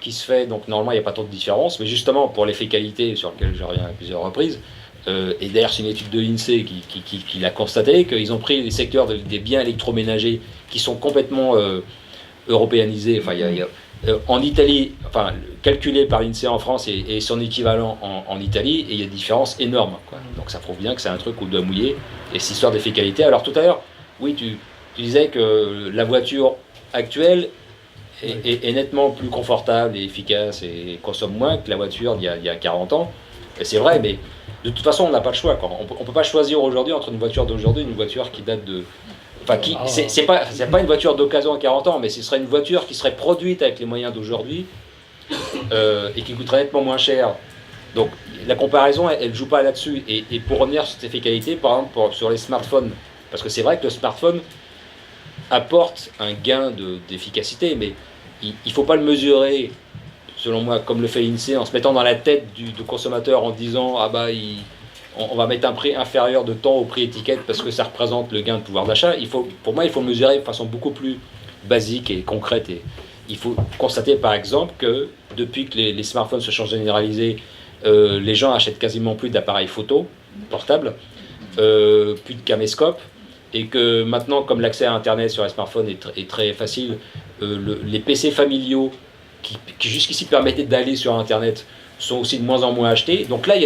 qui se fait. Donc normalement, il n'y a pas tant de différence. Mais justement, pour l'effet qualité, sur lequel je reviens à plusieurs reprises, et d'ailleurs, c'est une étude de l'INSEE qui l'a constaté, qu'ils ont pris les secteurs des biens électroménagers qui sont complètement européanisés. Enfin, en Italie, enfin, calculé par l'INSEE en France et son équivalent en Italie, et il y a des différences énormes, quoi. Donc ça prouve bien que c'est un truc où on doit mouiller. Et cette histoire d'effet qualité. Alors tout à l'heure, oui, tu disais que la voiture actuelle est nettement plus confortable et efficace et consomme moins que la voiture d'il y a 40 ans. Et c'est vrai, mais de toute façon, on n'a pas le choix, quoi. On ne peut pas choisir aujourd'hui entre une voiture d'aujourd'hui et une voiture qui date de... Enfin, c'est pas une voiture d'occasion à 40 ans, mais ce serait une voiture qui serait produite avec les moyens d'aujourd'hui et qui coûterait nettement moins cher. Donc la comparaison, elle ne joue pas là-dessus. Et pour revenir sur cet effet qualité, par exemple sur les smartphones, parce que c'est vrai que le smartphone apporte un gain d'efficacité, mais il ne faut pas le mesurer, selon moi, comme le fait l'INSEE, en se mettant dans la tête du consommateur en disant « Ah bah, on va mettre un prix inférieur de temps au prix étiquette parce que ça représente le gain de pouvoir d'achat ». Pour moi, il faut le mesurer de façon beaucoup plus basique et concrète. Et il faut constater, par exemple, que depuis que les smartphones se sont généralisés, les gens achètent quasiment plus d'appareils photo portables, plus de caméscopes, et que maintenant, comme l'accès à Internet sur les smartphones est très facile, les PC familiaux qui jusqu'ici permettaient d'aller sur Internet sont aussi de moins en moins achetés. Donc là,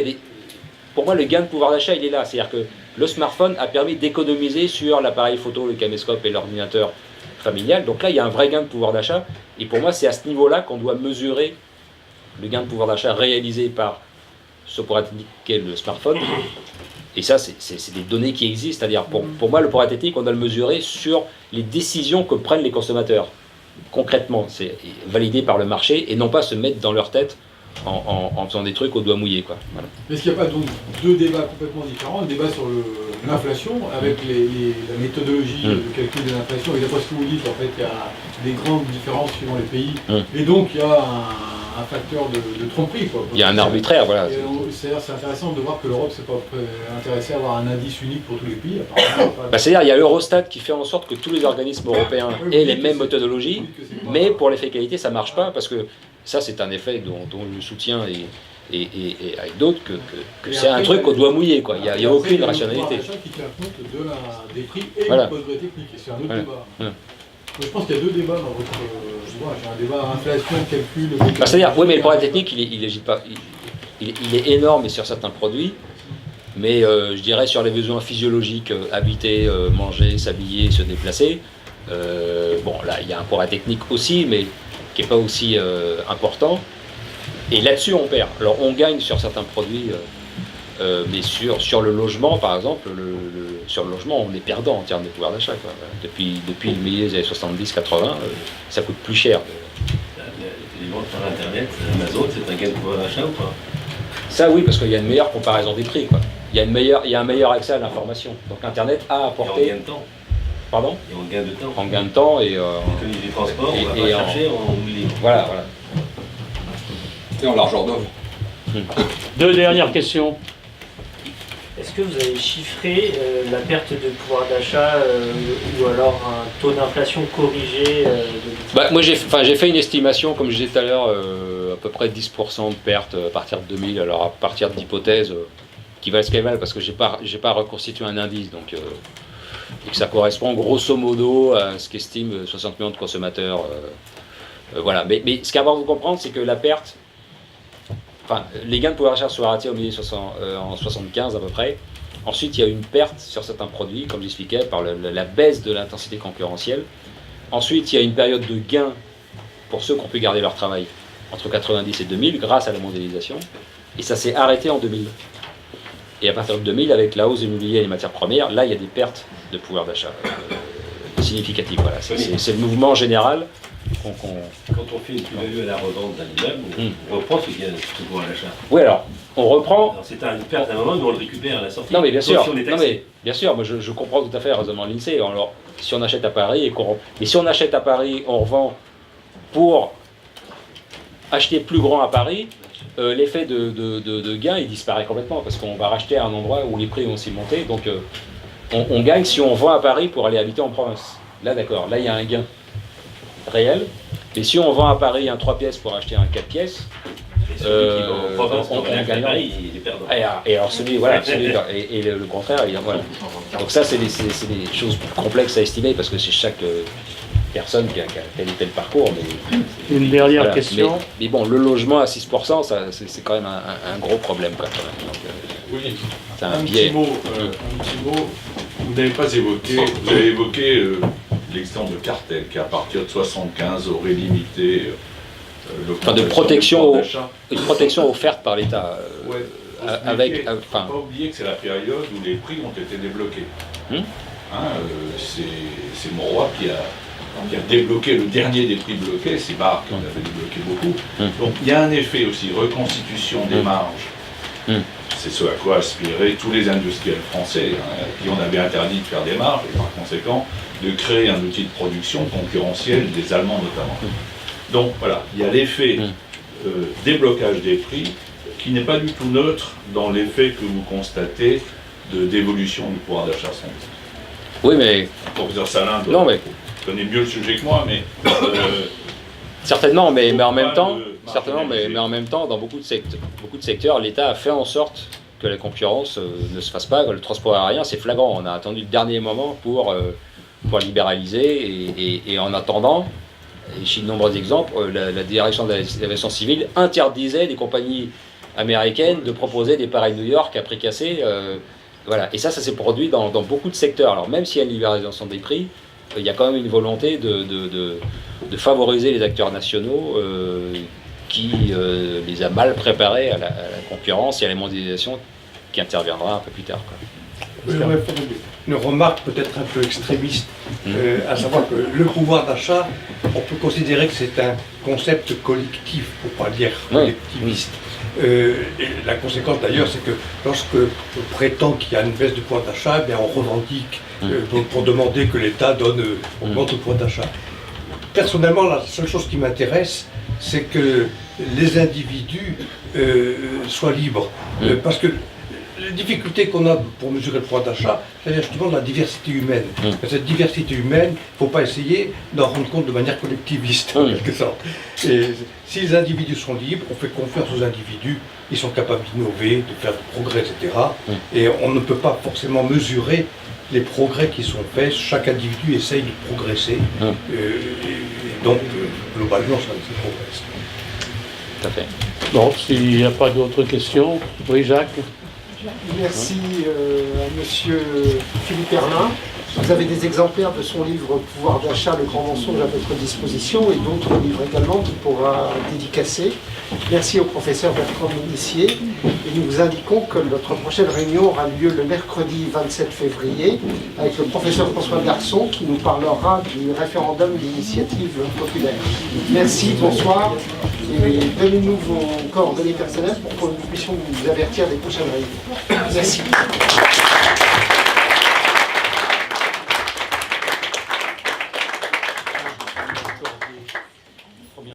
pour moi, le gain de pouvoir d'achat, il est là. C'est-à-dire que le smartphone a permis d'économiser sur l'appareil photo, le caméscope et l'ordinateur familial. Donc là, il y a un vrai gain de pouvoir d'achat. Et pour moi, c'est à ce niveau-là qu'on doit mesurer le gain de pouvoir d'achat réalisé par ce pouvoir technique qu'est le smartphone. Et ça, c'est des données qui existent. C'est-à-dire, pour moi, le pouvoir technique, on doit le mesurer sur les décisions que prennent les consommateurs. Concrètement, c'est validé par le marché et non pas se mettre dans leur tête en faisant des trucs au doigt mouillé, quoi. Voilà. Est-ce qu'il n'y a pas donc deux débats complètement différents? Un débat sur l'inflation avec la méthodologie de calcul de l'inflation, et d'après ce que vous dites, en fait, il y a des grandes différences suivant les pays, et donc il y a un facteur de tromperie, quoi. Il y a un arbitraire, voilà. C'est intéressant de voir que l'Europe s'est pas intéressée à avoir un indice unique pour tous les pays. C'est-à-dire il y a Eurostat qui fait en sorte que tous les organismes européens aient les mêmes méthodologies, mais pour l'effet qualité, ça ne marche pas, parce que ça, c'est un effet dont je soutiens et avec d'autres que c'est un truc qu'on doit mouiller, quoi. Il n'y a aucune rationalité. Qui tient compte des prix et du progrès technique, et c'est un autre débat. Voilà. Je pense qu'il y a deux débats dans votre... j'ai un débat inflation, calcul... C'est-à-dire, oui, mais le progrès technique, il est énorme et sur certains produits, mais je dirais sur les besoins physiologiques, habiter, manger, s'habiller, se déplacer, bon, là, il y a un progrès technique aussi, mais qui n'est pas aussi important. Et là-dessus, on perd. Alors, on gagne sur certains produits, mais sur le logement, par exemple, sur le logement, on est perdant en termes de pouvoir d'achat. Depuis le milieu des années 70-80, ça coûte plus cher. Les ventes par Internet, Amazon, c'est un gain de pouvoir d'achat ou pas? Ça, oui, parce qu'il y a une meilleure comparaison des prix, quoi. Il y a un meilleur accès à l'information. Donc, Internet a apporté... Et en gain de temps. Pardon? Et en gain de temps. En gain de temps et... L'économie du transport, on va pas chercher en oublie. Voilà. Et en largeur d'offre. Deux dernières questions. Est-ce que vous avez chiffré la perte de pouvoir d'achat ou alors un taux d'inflation corrigé Moi, j'ai fait une estimation, comme je disais tout à l'heure, à peu près 10% de perte à partir de 2000, alors à partir d'hypothèses qui valent ce qu'elles valent, parce que j'ai pas reconstitué un indice, donc et que ça correspond grosso modo à ce qu'estiment 60 millions de consommateurs Voilà. Mais ce qu'il y a à vous comprendre, c'est que la perte, enfin, les gains de pouvoir d'achat sont arrêtés au milieu en 75 à peu près. Ensuite, il y a eu une perte sur certains produits, comme j'expliquais, par la baisse de l'intensité concurrentielle. Ensuite, il y a une période de gain pour ceux qui ont pu garder leur travail entre 90 et 2000 grâce à la mondialisation. Et ça s'est arrêté en 2000. Et à partir de 2000, avec la hausse de l'immobilier et des matières premières, là, il y a des pertes de pouvoir d'achat significatives. Voilà. C'est le mouvement général. Quand on fait une plus-value à la revente d'un immeuble, on reprend ce gain de pouvoir d'achat. Oui, alors, on reprend... C'est une perte à un moment, mais on le récupère à la sortie. Non, mais bien sûr, si on est non, mais, bien sûr, moi je comprends tout à fait le raisonnement de l'INSEE. Alors, si on achète à Paris, mais si on achète à Paris, on revend pour acheter plus grand à Paris, l'effet de gain, il disparaît complètement, parce qu'on va racheter à un endroit où les prix vont aussi monter. Donc, on gagne si on vend à Paris pour aller habiter en province. Là, d'accord, là, il y a un gain réel. Et si on vend à Paris un 3 pièces pour acheter un 4 pièces, on gagne. Paris, il est perdant. Et alors celui, voilà, et le contraire, voilà. Donc ça, c'est des choses plus complexes à estimer, parce que c'est chaque personne qui a tel et tel parcours. Mais, une dernière question. Mais bon, le logement à 6%, c'est quand même un gros problème. Quoi, quand même. Donc, oui, c'est un biais. Petit mot, vous n'avez pas évoqué, vous avez évoqué l'exemple de cartel qui à partir de 75 aurait limité de protection offerte par l'État. Faut pas oublier que c'est la période où les prix ont été débloqués. C'est Mauroy qui a débloqué le dernier des prix bloqués, c'est Barre qui en avait débloqué beaucoup. Donc il y a un effet aussi, reconstitution des marges. C'est ce à quoi aspiraient tous les industriels français, qui on avait interdit de faire des marges, et par conséquent de créer un outil de production concurrentiel des Allemands notamment. Donc voilà, il y a l'effet déblocage des prix qui n'est pas du tout neutre dans l'effet que vous constatez d'évolution du pouvoir d'achat sans doute. Oui, mais... Le professeur Salin connaît mieux le sujet que moi, mais... certainement, mais en même temps... Certainement, mais en même temps, dans beaucoup de secteurs, l'État a fait en sorte que la concurrence ne se fasse pas. Le transport aérien, c'est flagrant. On a attendu le dernier moment pour libéraliser. Et en attendant, et chez de nombreux exemples, la direction de l'aviation civile interdisait des compagnies américaines de proposer des pareils New York à prix cassé. Voilà. Et ça s'est produit dans beaucoup de secteurs. Alors même s'il y a une libéralisation des prix, il y a quand même une volonté de favoriser les acteurs nationaux qui les a mal préparés à la concurrence et à la mondialisation qui interviendra un peu plus tard. Quoi. Une remarque peut-être un peu extrémiste, à savoir que le pouvoir d'achat, on peut considérer que c'est un concept collectif, pour pas dire collectiviste. Et la conséquence d'ailleurs, c'est que lorsque on prétend qu'il y a une baisse du pouvoir d'achat, eh bien on revendique pour demander que l'État augmente le pouvoir d'achat. Personnellement, la seule chose qui m'intéresse, c'est que les individus soient libres. Parce que les difficultés qu'on a pour mesurer le pouvoir d'achat, c'est justement la diversité humaine. Cette diversité humaine, il ne faut pas essayer d'en rendre compte de manière collectiviste, en quelque sorte. Et si les individus sont libres, on fait confiance aux individus, ils sont capables d'innover, de faire du progrès, etc. Et on ne peut pas forcément mesurer les progrès qui sont faits, chaque individu essaye de progresser, et donc globalement ça progresse. Tout à fait. Bon, s'il n'y a pas d'autres questions, oui Jacques. Merci à monsieur Philippe Erlin. Vous avez des exemplaires de son livre Pouvoir d'achat, le grand mensonge à votre disposition et d'autres livres également qu'il pourra dédicacer. Merci au professeur Bertrand Mounissier et nous vous indiquons que notre prochaine réunion aura lieu le mercredi 27 février avec le professeur François Garçon qui nous parlera du référendum d'initiative populaire. Merci, bonsoir et donnez-nous vos coordonnées personnelles pour que nous puissions vous avertir des prochaines réunions. Merci.